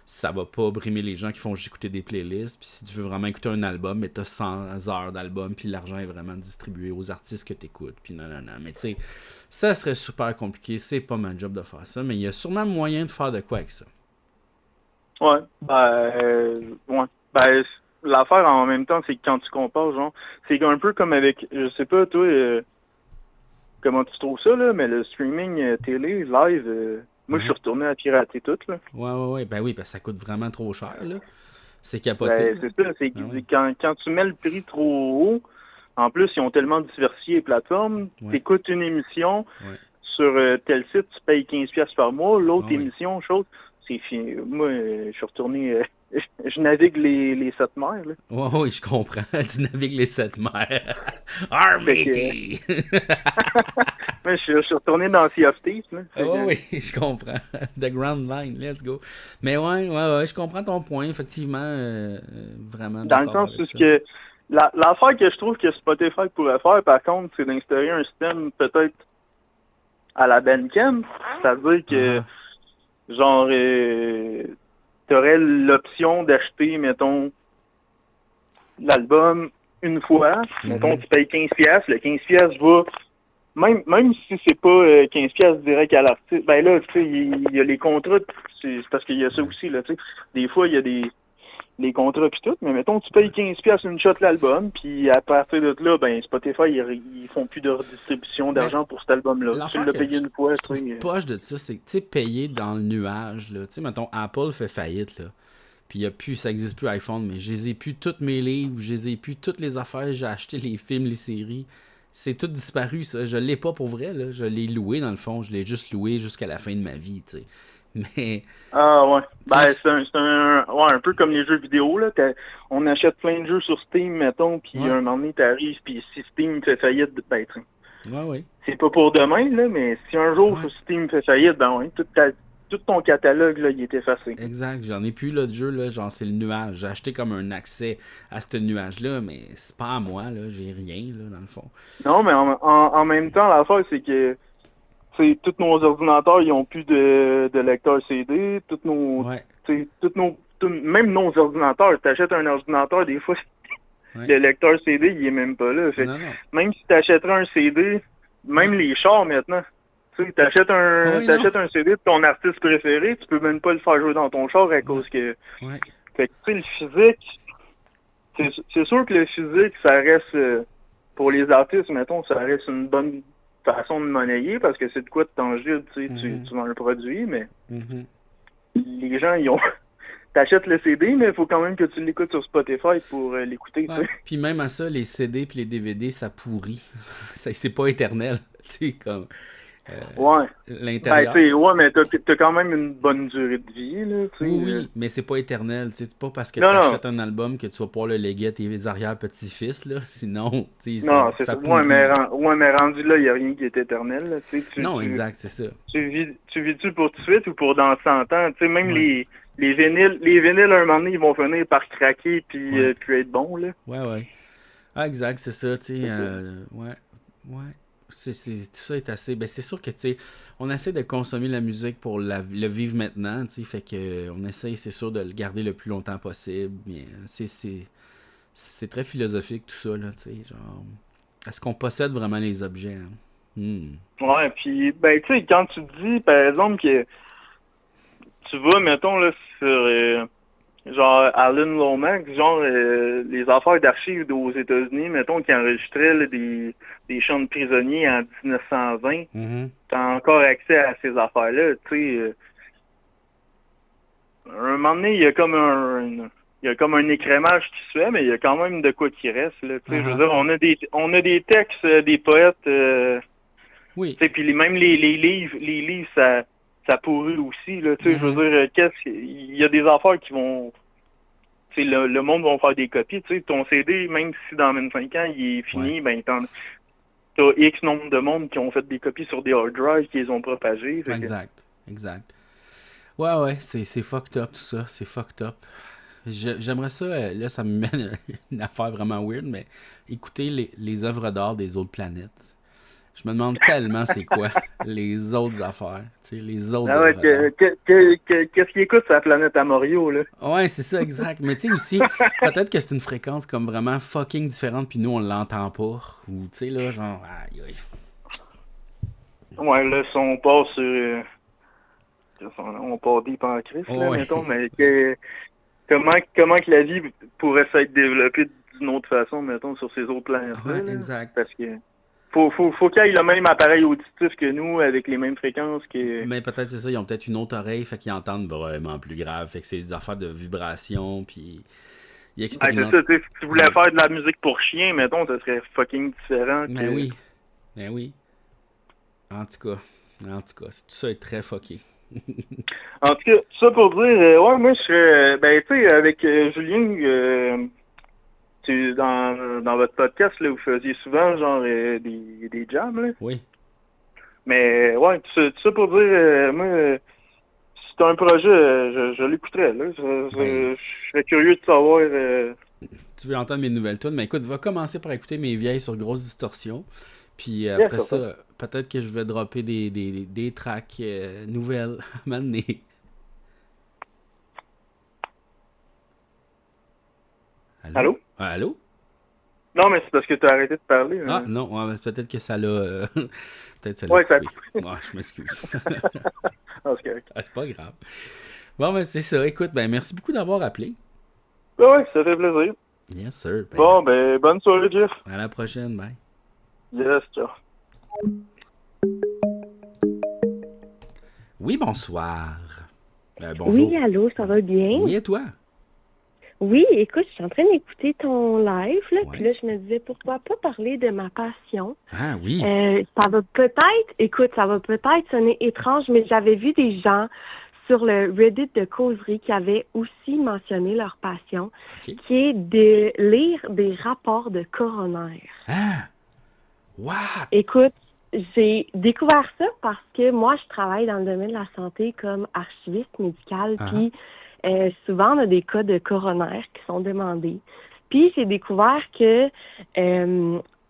ça va pas brimer les gens qui font juste écouter des playlists, puis si tu veux vraiment écouter un album, mais t'as 100 heures d'album, puis l'argent est vraiment distribué aux artistes que t'écoutes, puis non, mais tu sais, ça serait super compliqué, c'est pas ma job de faire ça, mais il y a sûrement moyen de faire de quoi avec ça. Ouais. L'affaire en même temps, c'est que quand tu compares, genre, c'est un peu comme avec, je sais pas, toi, comment tu trouves ça, là, mais le streaming télé, live, moi, je suis retourné à pirater tout, là. Ouais. Ben oui, parce que ça coûte vraiment trop cher, là. C'est capoté. C'est ça, c'est quand tu mets le prix trop haut, en plus, ils ont tellement diversifié les plateformes, t'écoutes une émission sur tel site, tu payes 15$ par mois, l'autre émission, chose. Moi, je suis retourné. Je navigue les 7 mers. Là. Oui, je comprends. Tu navigues les 7 mers. Armady! Je suis retourné dans Sea of Thieves. Oui, je comprends. The Grand Line, let's go. Mais ouais, je comprends ton point, effectivement. Vraiment. Dans le sens où que l'affaire que je trouve que Spotify pourrait faire, par contre, c'est d'instaurer un système peut-être à la Bandcamp. C'est-à-dire que genre, t'aurais l'option d'acheter, mettons, l'album une fois. Mettons, tu payes 15$. Le 15$ va, même si c'est pas 15$ direct à l'artiste, ben là, tu sais, il y a les contrats, c'est parce qu'il y a ça aussi, là, tu sais. Des fois, il y a des contrats pis tout, mais mettons, tu payes 15$ une shot l'album, puis à partir de là, ben Spotify, ils font plus de redistribution d'argent pour cet album-là. Tu l'as payé une fois. Je trouve poche de ça, c'est que, tu sais, payer dans le nuage, là, tu sais, mettons, Apple fait faillite, là, puis ça existe plus iPhone, mais je les ai plus tous mes livres, je les ai plus toutes les affaires, j'ai acheté les films, les séries, c'est tout disparu, ça, je l'ai pas pour vrai, là, je l'ai loué, dans le fond, je l'ai juste loué jusqu'à la fin de ma vie, tu sais. Mais... Ah ouais. Ben, c'est un peu comme les jeux vidéo, là. On achète plein de jeux sur Steam, mettons, puis un moment donné, t'arrives, puis si Steam fait faillite, ben, ouais. C'est pas pour demain, là, mais si un jour Steam fait faillite, ben ouais, tout ton catalogue, là, il est effacé. Exact. J'en ai plus, là, de jeu, là, genre, c'est le nuage. J'ai acheté comme un accès à ce nuage-là, mais c'est pas à moi, là. J'ai rien, là, dans le fond. Non, mais en même temps, l'affaire, c'est que tous nos ordinateurs, ils ont plus de lecteur CD. Même nos ordinateurs, t'achètes un ordinateur, des fois, le lecteur CD, il est même pas là. Fait, non. Même si t'achèterais un CD, même les chars maintenant, tu t'achètes un CD de ton artiste préféré, tu peux même pas le faire jouer dans ton char à cause que... Fait que, tu sais, le physique, c'est sûr que le physique, ça reste, pour les artistes, mettons, ça reste une bonne façon de monnayer parce que c'est de quoi de tangible, tu sais, tu vends le produit, mais les gens, ils ont... T'achètes le CD, mais il faut quand même que tu l'écoutes sur Spotify pour l'écouter, tu Ouais. sais. Puis même à ça, les CD puis les DVD, ça pourrit. C'est pas éternel. Tu sais, comme Ouais. l'intérieur. Ben, tu sais, ouais, mais t'as quand même une bonne durée de vie, là, tu sais. Oui, mais c'est pas éternel. Tu sais, c'est pas parce que Non, tu non. achètes un album que tu vas pouvoir le léguer à tes arrière-petits-fils, là. Sinon, tu sais, Non, c'est ça ça. pourrit. Ouais, mais rendu là, il n'y a rien qui est éternel, là, tu sais. Non, exact, c'est ça. Tu vis-tu pour tout de suite ou pour dans 100 ans? Tu sais, même Ouais. les vinyles, un moment donné, ils vont finir par craquer puis Ouais. puis être bons, là. Ouais. Ah, exact, c'est ça, tu sais. Ouais. Tout ça est assez. Ben, c'est sûr que, tu sais, on essaie de consommer la musique pour le vivre maintenant, tu sais. Fait que, on essaie, c'est sûr, de le garder le plus longtemps possible. Mais c'est très philosophique, tout ça, là, tu sais. Genre, est-ce qu'on possède vraiment les objets, hein? Ouais, puis, ben, tu sais, quand tu dis, par exemple, que tu vas, mettons, là, sur, genre, Alan Lomax, genre, les affaires d'archives aux États-Unis, mettons, qui enregistraient là, des chants de prisonniers en 1920, t'as encore accès à ces affaires-là, tu sais. Un moment donné, il y a comme un écrémage qui se fait, mais il y a quand même de quoi qui reste, là, tu sais. Je veux dire, on a des textes, des poètes, oui. Tu sais, puis même les livres, ça pourrit aussi, là, tu sais, je veux dire, il y a des affaires qui vont, tu sais, le monde va faire des copies, tu sais, ton CD, même si dans 25 ans, il est fini, ben, t'as X nombre de monde qui ont fait des copies sur des hard drives, qui les ont propagées. Exact. Ouais, c'est fucked up, tout ça, c'est fucked up. J'aimerais ça, là, ça me mène à une affaire vraiment weird, mais écouter les œuvres d'art des autres planètes. Je me demande tellement c'est quoi les autres affaires, tu sais, les autres œuvres d'art. Qu'est-ce qu'il écoute sur la planète à Mario, là? Ouais, c'est ça, exact. Mais tu sais aussi, peut-être que c'est une fréquence comme vraiment fucking différente, puis nous, on l'entend pas. Ou tu sais, là, genre, aïe. Ouais, là, si on part sur... on part deep en Christ, là, mettons, mais comment que la vie pourrait s'être développée d'une autre façon, mettons, sur ces autres planètes-là? Ouais, exact. Parce que faut qu'il y ait le même appareil auditif que nous, avec les mêmes fréquences que... Mais peut-être c'est ça, ils ont peut-être une autre oreille, fait qu'ils entendent vraiment plus grave, fait que c'est des affaires de vibration, puis ils expérimentent. C'est ça, tu sais, si tu voulais faire de la musique pour chien, mettons, ça serait fucking différent. Ben oui. En tout cas, tout ça est très fucké. En tout cas, tout ça pour dire, ouais, moi, je serais, ben, tu sais, avec Julien, dans votre podcast, là, vous faisiez souvent, genre, des jams, là. Oui. Mais, ouais, tout ça pour dire, moi, c'est un projet, je l'écouterais, là. Je serais curieux de savoir... Tu veux entendre mes nouvelles tunes? Mais écoute, va commencer par écouter mes vieilles sur grosse distorsion. Puis après ça, peut-être que je vais dropper des tracks nouvelles à m'amener. Allô? Allô? Non, mais c'est parce que tu as arrêté de parler. Ah, non, ouais, peut-être que ça l'a... peut-être ça l'a coupé. Ça a coupé. Ouais, je m'excuse. C'est pas grave. Bon, ben c'est ça. Écoute, ben merci beaucoup d'avoir appelé. Ouais, ça fait plaisir. Yes, sir. Bon, ben, bonne soirée, Jeff. À la prochaine, bye. Yes, ciao. Oui, bonsoir. Bonjour. Oui, allô, ça va bien? Oui, et toi? Oui, écoute, je suis en train d'écouter ton live, là, puis là, je me disais, pourquoi pas parler de ma passion? Ah oui. Ça va peut-être sonner étrange, mais j'avais vu des gens sur le Reddit de causerie qui avaient aussi mentionné leur passion, qui est de lire des rapports de coroner. Ah! What? Écoute, j'ai découvert ça parce que moi, je travaille dans le domaine de la santé comme archiviste médical, puis souvent, on a des cas de coroner qui sont demandés. Puis, j'ai découvert que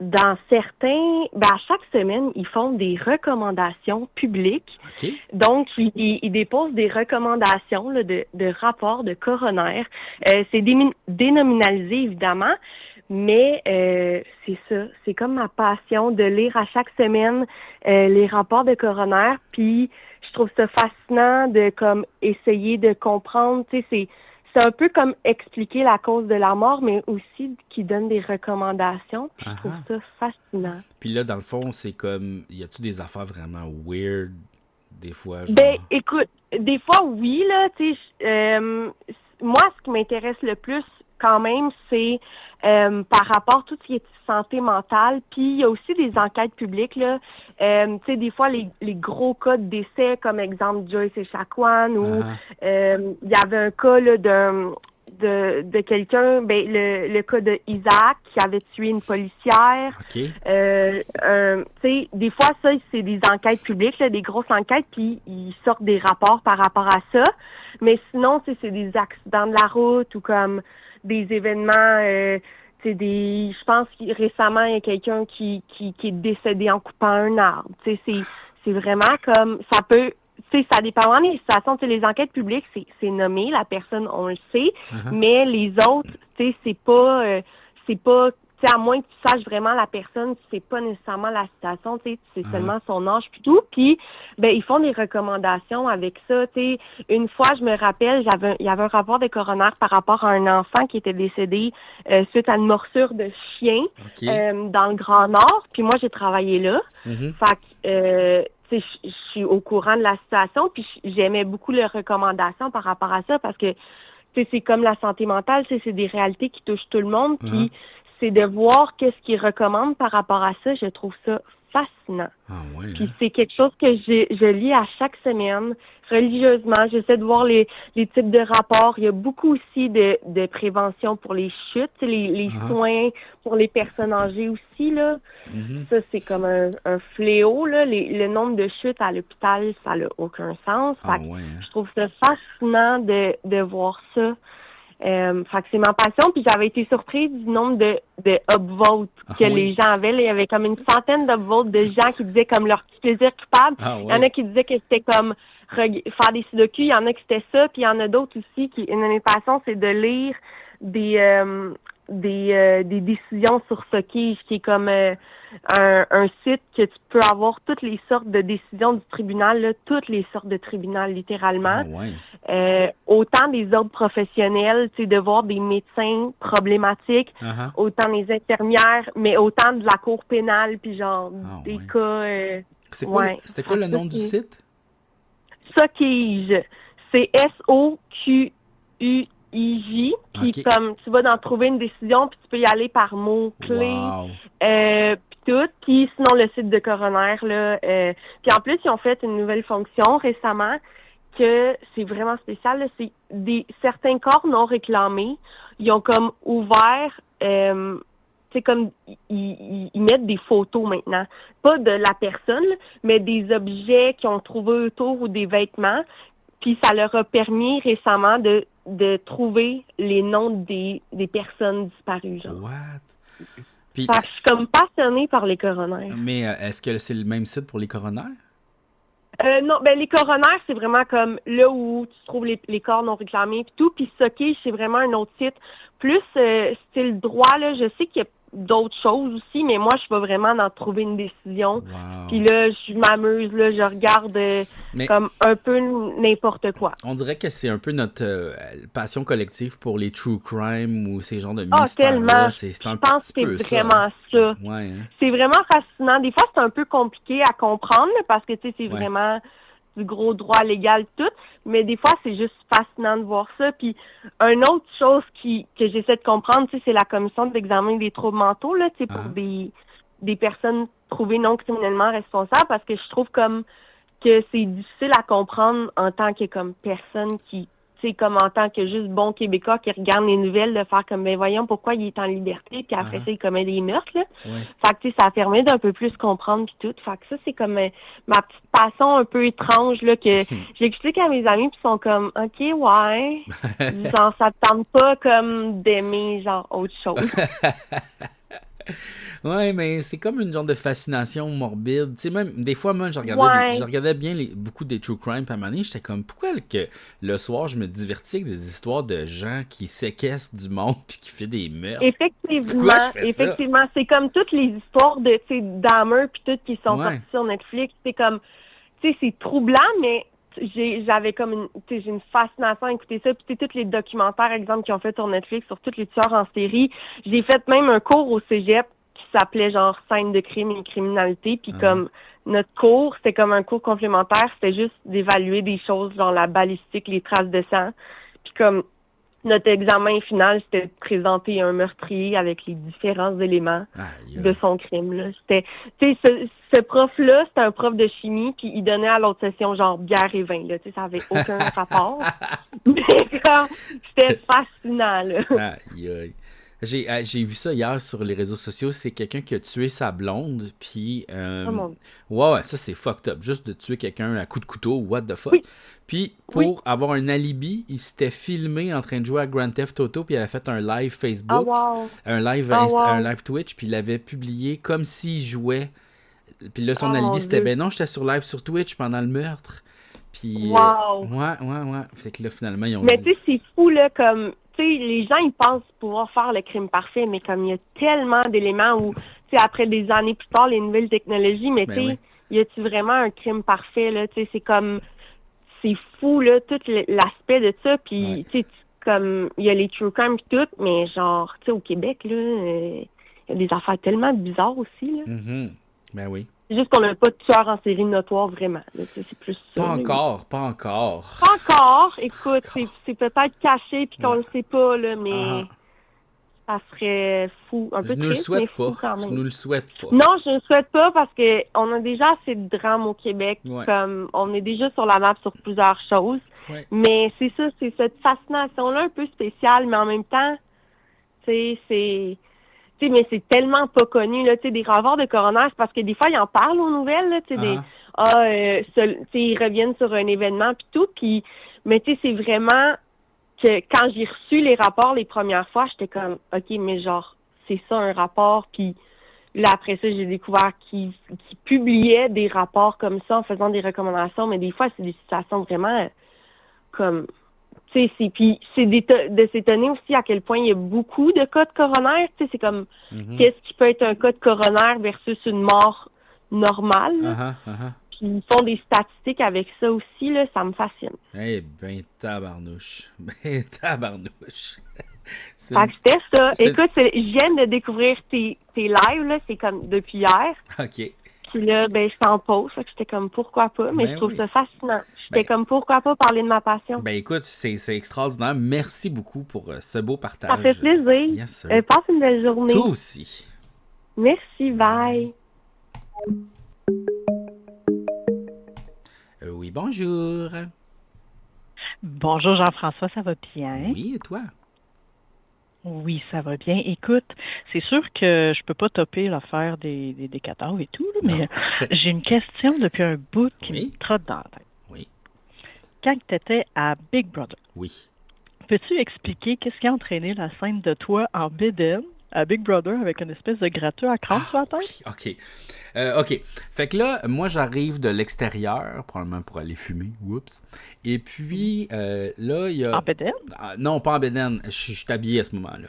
dans certains... Ben, à chaque semaine, ils font des recommandations publiques. Okay. Donc, ils déposent des recommandations là, de rapports de coroner. C'est dénominalisé, évidemment, mais c'est ça. C'est comme ma passion de lire à chaque semaine les rapports de coroner, puis je trouve ça fascinant de comme essayer de comprendre, tu sais, c'est un peu comme expliquer la cause de la mort, mais aussi qui donne des recommandations. Puis je trouve ça fascinant. Puis là, dans le fond, c'est comme, y a-tu des affaires vraiment weird, des fois, genre... Ben, écoute, des fois, oui, là, tu sais, moi, ce qui m'intéresse le plus, quand même, c'est par rapport à tout ce qui est santé mentale. Puis, il y a aussi des enquêtes publiques, là. Tu sais, des fois, les gros cas de décès, comme exemple Joyce Echaquan, ou il y avait un cas, là, de quelqu'un, ben le cas de Isaac qui avait tué une policière. OK. Tu sais, des fois, ça, c'est des enquêtes publiques, là, des grosses enquêtes, puis ils sortent des rapports par rapport à ça. Mais sinon, tu sais, c'est des accidents de la route ou comme des événements, tu sais, je pense que récemment, il y a quelqu'un qui est décédé en coupant un arbre. Tu sais, c'est vraiment comme, ça peut... Tu sais, ça dépend vraiment des situations. Tu sais, les enquêtes publiques, c'est nommé, la personne, on le sait, mais les autres, tu sais, c'est pas, tu sais, à moins que tu saches vraiment la personne, c'est pas nécessairement la situation, tu sais, c'est seulement son âge puis tout. Puis, ben, ils font des recommandations avec ça, tu sais. Une fois, je me rappelle, il y avait un rapport de coroner par rapport à un enfant qui était décédé suite à une morsure de chien dans le Grand Nord. Puis moi, j'ai travaillé là. Fait que, je suis au courant de la situation, puis j'aimais beaucoup les recommandations par rapport à ça, parce que c'est comme la santé mentale, c'est des réalités qui touchent tout le monde, puis c'est de voir qu'est-ce qu'ils recommandent par rapport à ça, je trouve ça fascinant. Puis c'est quelque chose que je lis à chaque semaine, religieusement. J'essaie de voir les types de rapports. Il y a beaucoup aussi de prévention pour les chutes, les soins pour les personnes âgées aussi, là. Ça, c'est comme un fléau, là. Le nombre de chutes à l'hôpital, ça n'a aucun sens. Je trouve ça fascinant de voir ça. Fait que c'est ma passion, puis j'avais été surprise du nombre de upvotes que les gens avaient. Là, il y avait comme une centaine d'upvotes de gens qui disaient comme leur petit plaisir coupable. Il y en a qui disaient que c'était comme faire des sudoku, il y en a qui c'était ça, puis il y en a d'autres aussi qui, une de mes passions, c'est de lire des décisions sur Socage, qui est comme un site que tu peux avoir toutes les sortes de décisions du tribunal, là, toutes les sortes de tribunaux, littéralement. Autant des ordres professionnels, tu sais, de voir des médecins problématiques, autant des infirmières, mais autant de la cour pénale, puis genre des cas... C'était quoi le nom du site? Socage. C'est SOQUIJ. Puis comme tu vas d'en trouver une décision, puis tu peux y aller par mots-clés, puis tout. Puis sinon, le site de coroner, là. Puis en plus, ils ont fait une nouvelle fonction récemment que c'est vraiment spécial, là. C'est certains corps non réclamés. Ils ont comme ouvert... c'est comme ils mettent des photos maintenant, pas de la personne, mais des objets qu'ils ont trouvés autour ou des vêtements, puis ça leur a permis récemment de trouver les noms des personnes disparues. Genre. Puis, je suis comme passionnée par les coroners. Mais est-ce que c'est le même site pour les coroners? Non, ben les coroners, c'est vraiment comme là où tu trouves les corps non réclamés et tout. Puis Socage, c'est vraiment un autre site. Plus style droit, là, je sais qu'il y a d'autres choses aussi, mais moi, je vais vraiment en trouver une décision. Puis là, je m'amuse, là, je regarde comme un peu n'importe quoi. On dirait que c'est un peu notre passion collective pour les true crime ou ces genres de mystères-là. Je pense que c'est vraiment ça. C'est vraiment fascinant. Des fois, c'est un peu compliqué à comprendre, là, parce que, tu sais, c'est vraiment du gros droit légal tout, mais des fois, c'est juste fascinant de voir ça. Puis, une autre chose que j'essaie de comprendre, tu sais, c'est la commission d'examen des troubles mentaux, là, tu sais, pour des personnes trouvées non criminellement responsables, parce que je trouve comme que c'est difficile à comprendre en tant que comme personne qui, tu sais, comme en tant que juste bon Québécois qui regarde les nouvelles, de faire comme, ben voyons pourquoi il est en liberté, puis après ça, il commet des meurtres, là. Fait que, tu sais, ça permet d'un peu plus comprendre, puis tout. Fait que ça, c'est comme ma petite passion un peu étrange, là, que j'explique à mes amis, puis ils sont comme, OK, ouais. Genre, ça te tente pas, comme, d'aimer, genre, autre chose. Ouais, mais c'est comme une genre de fascination morbide. Tu sais, même des fois, moi, je regardais bien beaucoup des true crime, puis à un moment donné, j'étais comme, pourquoi que le soir, je me divertis avec des histoires de gens qui séquestrent du monde puis qui font des meurtres? Effectivement, c'est comme toutes les histoires de, tu sais, Dahmer puis toutes qui sont sorties sur Netflix. C'est comme, tu sais, c'est troublant, mais j'avais comme j'ai une fascination à écouter ça. Puis tous les documentaires, exemple, qu'ils ont fait sur Netflix sur tous les tueurs en série. J'ai fait même un cours au cégep qui s'appelait genre scène de crime et criminalité. Puis comme notre cours, c'était comme un cours complémentaire, c'était juste d'évaluer des choses genre la balistique, les traces de sang. Puis comme notre examen final, c'était de présenter un meurtrier avec les différents éléments de son crime. Là. C'était, ce prof-là, c'était un prof de chimie, puis il donnait à l'autre session genre bière et vin. Là, ça avait aucun rapport. Mais comme, c'était fascinant. Là. Aïe, aïe. J'ai vu ça hier sur les réseaux sociaux. C'est quelqu'un qui a tué sa blonde. Puis, ouais, ça c'est fucked up. Juste de tuer quelqu'un à coup de couteau, what the fuck. Oui. Puis, pour avoir un alibi, il s'était filmé en train de jouer à Grand Theft Auto. Puis, il avait fait un live Facebook, un live Twitch. Puis, il l'avait publié comme s'il jouait. Puis là, son alibi, c'était ben non, j'étais sur live sur Twitch pendant le meurtre. Puis, ouais. Fait que là, finalement, ils ont dit. Mais tu sais, c'est fou, là, comme. Tu sais, les gens, ils pensent pouvoir faire le crime parfait, mais comme il y a tellement d'éléments où, tu sais, après des années plus tard, les nouvelles technologies, mais tu sais, y a-tu vraiment un crime parfait, là? Tu sais, c'est comme, c'est fou, là, tout l'aspect de ça, puis, tu sais, comme, il y a les true crime pis tout, mais genre, tu sais, au Québec, là, il y a des affaires tellement bizarres aussi, là. Mm-hmm. Ben oui. C'est juste qu'on n'a pas de tueur en série notoire, vraiment. Là, c'est plus ça. Pas encore. Pas encore. Écoute, c'est peut-être caché puis qu'on le sait pas, là, mais ça serait fou. Un peu triste, mais fou quand même. Je nous le souhaite pas. Non, je ne le souhaite pas parce que on a déjà assez de drames au Québec. Comme on est déjà sur la map sur plusieurs choses. Ouais. Mais c'est ça, c'est cette fascination-là un peu spéciale, mais en même temps, tu sais, mais c'est tellement pas connu, là, tu sais, des rapports de coroner, c'est parce que des fois, ils en parlent aux nouvelles, là, tu sais, ils reviennent sur un événement pis tout, puis, mais tu sais, c'est vraiment que quand j'ai reçu les rapports les premières fois, j'étais comme, OK, mais genre, c'est ça un rapport, puis là, après ça, j'ai découvert qu'ils publiaient des rapports comme ça en faisant des recommandations, mais des fois, c'est des situations vraiment comme... Puis c'est de s'étonner aussi à quel point il y a beaucoup de cas de coroner. Tu sais, c'est comme qu'est-ce qui peut être un cas de coroner versus une mort normale. Puis ils font des statistiques avec ça aussi, là, ça me fascine. Eh ben, tabarnouche. Fait que c'était ça. Écoute, je viens de découvrir tes lives, là, c'est comme depuis hier. OK. Puis là, ben, je t'en pose. Fait que j'étais comme, pourquoi pas? Mais je trouve ça fascinant. J'étais comme, pourquoi pas parler de ma passion? Ben, écoute, c'est extraordinaire. Merci beaucoup pour ce beau partage. Ça fait plaisir. Yes, passe une belle journée. Toi aussi. Merci, bye. Oui, bonjour. Bonjour Jean-François, ça va bien? Oui, et toi? Oui, ça va bien. Écoute, c'est sûr que je peux pas topper l'affaire des cadavres et tout, là, mais j'ai une question depuis un bout qui me trotte dans la tête. Oui. Quand tu étais à Big Brother, peux-tu expliquer qu'est-ce qui a entraîné la scène de toi en bédaine à Big Brother avec une espèce de gratteux à crâne sur la tête? OK. Fait que là, moi, j'arrive de l'extérieur, probablement pour aller fumer. Oups. Et puis, là, il y a... En bédaine? Non, pas en bédaine. Je suis habillé à ce moment-là.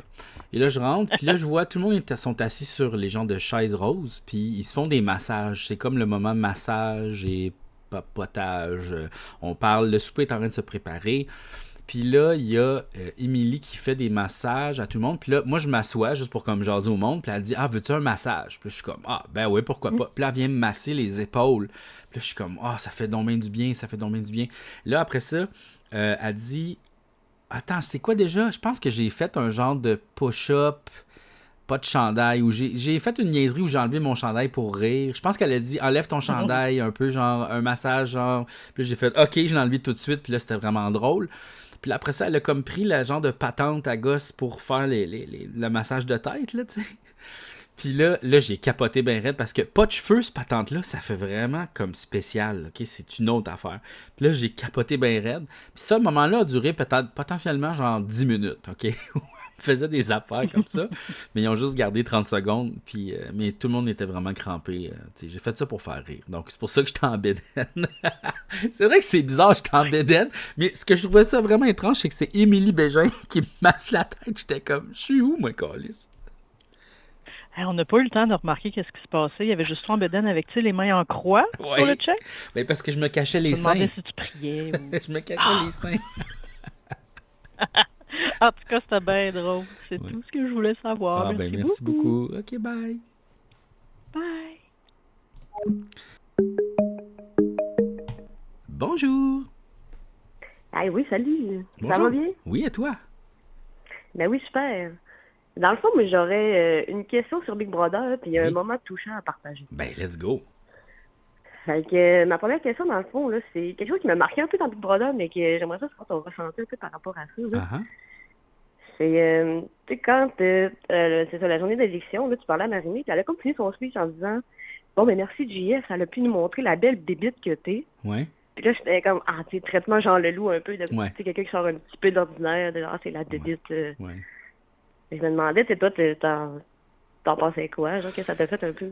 Et là, je rentre, puis là, je vois tout le monde sont assis sur les genres de chaises roses, puis ils se font des massages. C'est comme le moment massage et papotage. On parle, le souper est en train de se préparer. Puis là, il y a Émilie qui fait des massages à tout le monde. Puis là, moi, je m'assois juste pour comme jaser au monde. Puis elle dit, veux-tu un massage? Puis là, je suis comme, ben oui, pourquoi pas. Puis là, elle vient me masser les épaules. Puis là, je suis comme, ça fait donc bien du bien, ça fait donc bien du bien. Là, après ça, elle dit, attends, c'est quoi déjà? Je pense que j'ai fait un genre de push-up, pas de chandail, ou j'ai fait une niaiserie où j'ai enlevé mon chandail pour rire. Je pense qu'elle a dit, enlève ton chandail, un peu genre, un massage, genre. Puis là, j'ai fait, OK, je l'ai enlevé tout de suite. Puis là, c'était vraiment drôle. Puis après ça, elle a comme pris le genre de patente à gosse pour faire le massage de tête, là, tu sais. Puis là, j'ai capoté bien raide parce que pas de cheveux, ce patente-là, ça fait vraiment comme spécial, OK? C'est une autre affaire. Puis là, j'ai capoté bien raide. Puis ça, le moment-là a duré peut-être potentiellement genre 10 minutes, OK? On faisait des affaires comme ça, mais ils ont juste gardé 30 secondes, puis, mais tout le monde était vraiment crampé. J'ai fait ça pour faire rire. Donc, c'est pour ça que j'étais en bédaine. C'est vrai que c'est bizarre, j'étais en bédaine, mais ce que je trouvais ça vraiment étrange, c'est que c'est Émilie Bégin qui me masse la tête. J'étais comme, je suis où, moi, câlisse? Hey, on n'a pas eu le temps de remarquer qu'est-ce qui se passait. Il y avait juste toi en bedaine avec, tu sais, les mains en croix sur le check. Ben, parce que je me cachais les Je me demandais seins. si tu priais ou... Je me cachais les seins. En tout cas, c'était bien drôle. C'est Ouais. tout ce que je voulais savoir. Ah, ben, merci beaucoup. OK, bye. Bye. Bonjour. Ah oui, salut. Bonjour. Ça va bien? Oui, et toi? Ben oui, super. Dans le fond, moi, j'aurais une question sur Big Brother, puis un moment touchant à partager. Ben, let's go. Fait que ma première question, dans le fond, là, c'est quelque chose qui m'a marqué un peu dans Big Brother, mais que j'aimerais ça savoir ton ressenti un peu par rapport à ça. Là. Uh-huh. C'est, tu sais, quand c'est ça, la journée d'élection, là, tu parlais à Marimé, puis elle a comme fini son speech en disant bon, ben merci JF, elle a pu nous montrer la belle bébite que t'es. Ouais. Puis là, j'étais comme, tu sais, traitement Jean Leloup un peu, de Ouais. tu sais, quelqu'un qui sort un petit peu d'ordinaire, de c'est la bébite. Ouais. Je me demandais, tu sais, toi, t'en pensais quoi? Genre, que ça t'a fait un peu.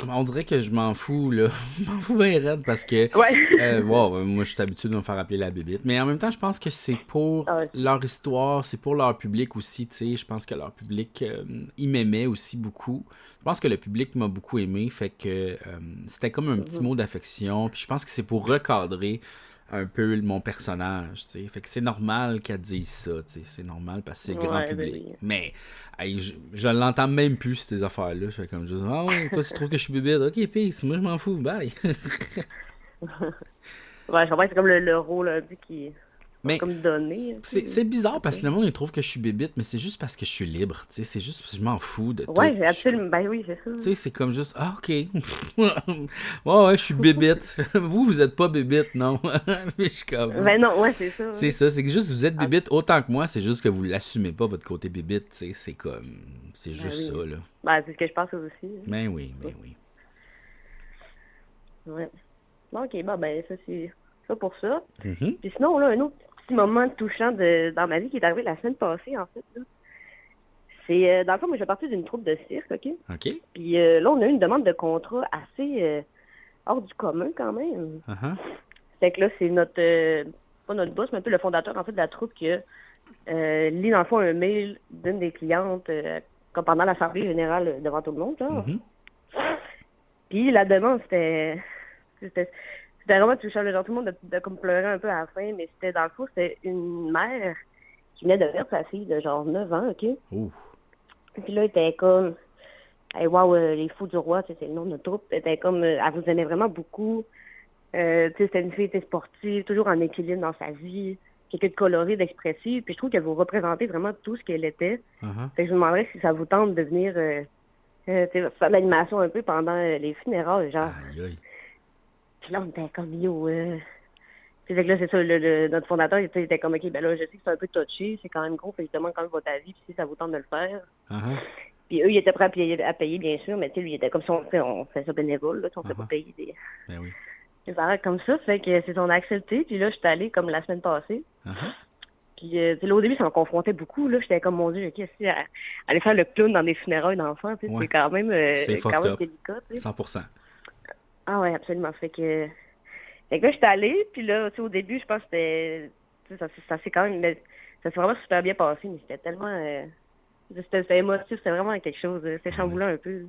On dirait que je m'en fous, là. Je m'en fous bien raide parce que... Ouais. moi, je suis habitué de me faire appeler la bébite. Mais en même temps, je pense que c'est pour leur histoire, c'est pour leur public aussi, tu sais. Je pense que leur public, ils m'aimaient aussi beaucoup. Je pense que le public m'a beaucoup aimé, fait que c'était comme un petit mot d'affection. Puis je pense que c'est pour recadrer un peu mon personnage, tu sais. Fait que c'est normal qu'elle dise ça, tu sais. C'est normal parce que c'est grand public. Ben oui. Mais hey, je l'entends même plus, ces affaires-là. Je fais comme juste, ah ouais, toi tu trouves que je suis bébête. Ok, peace, moi je m'en fous, bye. Ouais, je comprends, c'est comme le rôle un peu qui Mais comme donné. c'est bizarre parce que le monde il trouve que je suis bébite, mais c'est juste parce que je suis libre, tu sais. C'est juste parce que je m'en fous de tout. Ouais, absolument. Ben oui, c'est ça. Tu sais, c'est comme juste, ah, ok. ouais, je suis bébite. Vous êtes pas bébite, non. Mais je suis comme. Ben non, ouais, c'est ça. C'est ça, c'est que juste vous êtes bébite autant que moi, c'est juste que vous l'assumez pas, votre côté bébite, tu sais. C'est comme. C'est juste oui. ça, là. Ben, c'est ce que je pense aussi. Ben oui. Ouais. Bon, ok, ben, ça, c'est ça pour ça. Mhm. Puis sinon, là, un autre petit moment touchant dans ma vie qui est arrivé la semaine passée, en fait, là. C'est, dans le fond, moi, je fais partie d'une troupe de cirque, OK? OK. Puis là, on a eu une demande de contrat assez hors du commun, quand même. Uh-huh. Fait que là, c'est notre, pas notre boss, mais un peu le fondateur, en fait, de la troupe qui lit, dans le fond, un mail d'une des clientes, comme pendant l'Assemblée générale devant tout le monde, là. Mhm. Puis la demande, c'était vraiment touchant. Genre, tout le monde a comme pleuré un peu à la fin, mais c'était, dans le fond, c'était une mère qui venait de perdre sa fille de genre 9 ans, OK? Ouh. Puis là, elle était comme, hey, wow, les fous du roi, c'est le nom de notre troupe. Elle était comme, elle vous aimait vraiment beaucoup. Tu sais, c'était une fille sportive, toujours en équilibre dans sa vie, quelqu'un de coloré, d'expressif. Puis je trouve qu'elle vous représentait vraiment tout ce qu'elle était. Uh-huh. Fait que je me demanderais si ça vous tente de venir faire de l'animation un peu pendant les funérailles, genre. Aïe. Puis là, on était comme, yo, Fait que là, c'est ça, notre fondateur, il était comme, OK, ben là, je sais que c'est un peu touché, c'est quand même gros, fait que je demande quand même votre avis, puis si ça vous tente de le faire. Uh-huh. Puis eux, ils étaient prêts à payer, bien sûr, mais tu sais, lui, il était comme si on fait ça bénévole, là, si on ne fait pas payer Ben oui. des affaires comme ça. Fait que c'est on a accepté, puis là, j'étais allée comme la semaine passée. Uh-huh. Puis, tu sais, là, au début, ça me confrontait beaucoup, là. J'étais comme, mon Dieu, OK, si aller faire le clown dans des funérailles d'enfants, tu sais, c'est quand même, c'est quand même up. délicat, tu sais. 100%. Ah ouais, absolument. Fait que là, j'étais allée, puis là, tu sais, au début, je pense que c'était, tu sais, ça s'est quand même, ça s'est vraiment super bien passé, mais c'était tellement, c'était émotif, c'était vraiment quelque chose, c'était chamboulant un peu.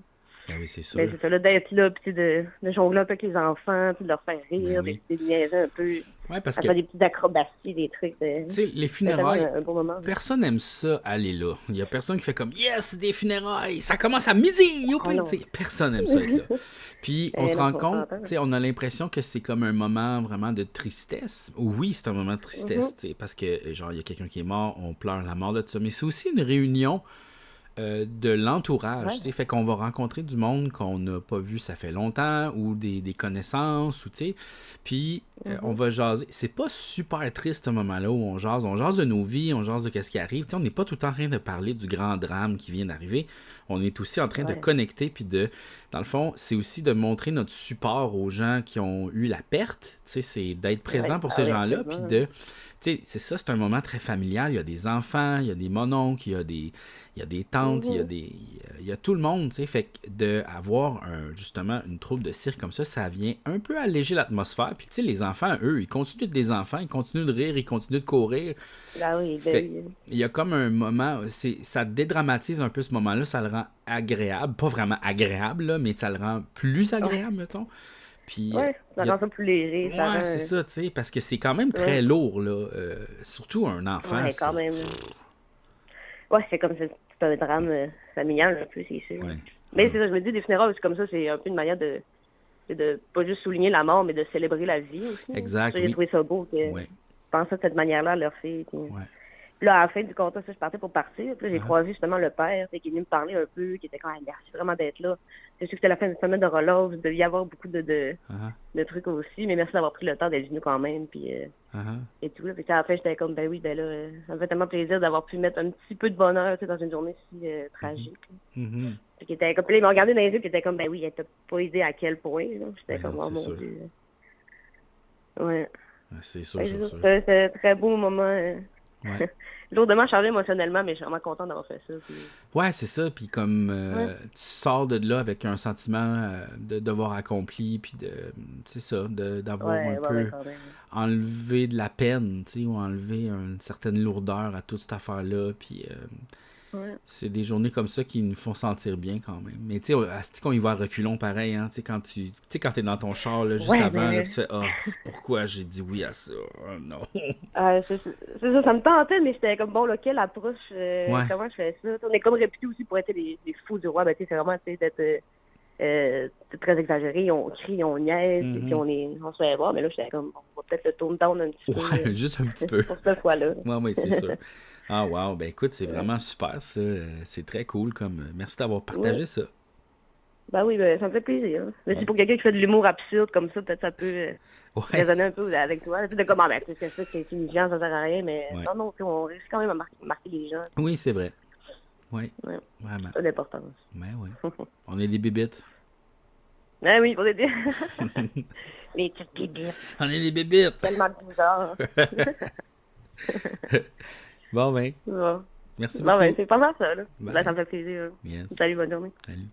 Ben oui, c'est sûr. Ben, c'est ça, là, d'être là, puis de jongler un peu avec les enfants, puis de leur faire rire, Ben oui. de niaiser un peu, Ouais, parce à que, faire des petites acrobaties, des trucs. tu sais, les C'était funérailles, tellement un bon moment. personne aime ça aller là. Il y a personne qui fait comme yes, des funérailles, ça commence à midi, youpi! non. Tu sais, personne aime ça être là. Puis on se non, rend on compte, s'entend. tu sais, on a l'impression que c'est comme un moment vraiment de tristesse. Oui, c'est un moment de tristesse, tu sais, parce que genre il y a quelqu'un qui est mort, on pleure la mort de ça, mais c'est aussi une réunion de l'entourage, tu sais, fait qu'on va rencontrer du monde qu'on n'a pas vu ça fait longtemps ou des connaissances ou tu sais, puis on va jaser. C'est pas super triste ce moment-là où on jase de nos vies, on jase de qu'est-ce qui arrive, tu sais, on n'est pas tout le temps en train de parler du grand drame qui vient d'arriver, on est aussi en train de connecter puis de, dans le fond, c'est aussi de montrer notre support aux gens qui ont eu la perte, tu sais, c'est d'être présent pour ces gens-là puis de, tu sais, c'est ça, c'est un moment très familial. Il y a des enfants, il y a des mononcles, il y a des tantes, chantent, il y a tout le monde, tu sais, fait que d'avoir justement une troupe de cirque comme ça vient un peu alléger l'atmosphère, puis tu sais, les enfants, eux, ils continuent d'être des enfants, ils continuent de rire, ils continuent de courir. Ben oui, il y a comme un moment, ça dédramatise un peu ce moment-là, ça le rend agréable, pas vraiment agréable, là, mais ça le rend plus agréable, mettons. Puis, ça rend ça plus léger. C'est ça, tu sais, parce que c'est quand même très lourd, là, surtout un enfant. Ouais, quand même. Ouais, c'est comme c'est un drame familial, un peu, c'est sûr. Ouais. Mais c'est ça, je me dis, des funérailles, c'est comme ça, c'est un peu une manière de pas juste souligner la mort, mais de célébrer la vie aussi. Exact. J'ai trouvé ça beau que penser de cette manière-là à leur fille. Puis là, à la fin du contrat, je partais pour partir. Puis là, j'ai croisé justement le père qui est venu me parler un peu, qui était quand même merci vraiment d'être là. C'est sûr que c'était la fin de semaine de relâche, il devait y avoir beaucoup de trucs aussi, mais merci d'avoir pris le temps d'être venu quand même. Puis, et tout. Là. Puis à la fin, j'étais comme, ben oui, ben là, ça me fait tellement plaisir d'avoir pu mettre un petit peu de bonheur dans une journée si tragique. Mm-hmm. Puis, était comme, puis là, ils m'ont regardé dans les yeux, puis ils étaient comme, ben oui, elle t'a pas aidé à quel point. Là. J'étais comme, oh mon Dieu. Ouais. C'est sûr, c'est un très beau moment. Lourdement chargé émotionnellement, mais je suis vraiment contente d'avoir fait ça. Puis... Ouais, c'est ça. Puis comme tu sors de là avec un sentiment de devoir accompli, puis c'est ça, d'avoir un peu enlevé de la peine, tu sais, ou enlevé une certaine lourdeur à toute cette affaire-là. Puis c'est des journées comme ça qui nous font sentir bien quand même. Mais tu sais, qu'on y va à reculons pareil, hein, tu sais, quand t'es dans ton char, là, juste avant, là, tu fais « Oh, pourquoi j'ai dit oui à ça? Oh non! » C'est ça me tentait, mais j'étais comme, bon, là, quelle approche, comment je fais ça? On est comme réputés aussi pour être des fous du roi, ben, tu sais, c'est vraiment, tu sais, d'être très exagéré, on crie, on niaise, et puis on se fait voir, mais là, j'étais comme, on va peut-être le tourner down un petit peu. Ouais, juste un petit peu. Pour cette fois-là. Ouais, c'est sûr. Ah, wow, ben écoute, c'est vraiment super, ça. C'est très cool, merci d'avoir partagé ça. Ben oui, ben, ça me fait plaisir. Mais c'est pour quelqu'un qui fait de l'humour absurde comme ça, peut-être ça peut résonner un peu avec toi. De comment, ben, c'est ça, c'est intelligent, ça sert à rien, mais non, on réussit quand même à marquer les gens. Oui, c'est vrai. Oui, vraiment. C'est l'importance. Ben oui. On est des bébites. Ben oui, on est des... les petites bébites. On est des bébites. Tellement bizarre. Bon, ben. Bon. Merci beaucoup. Ben, c'est pas mal ça, là. Ben, ça me fait plaisir. Yes. Salut, bonne journée. Salut.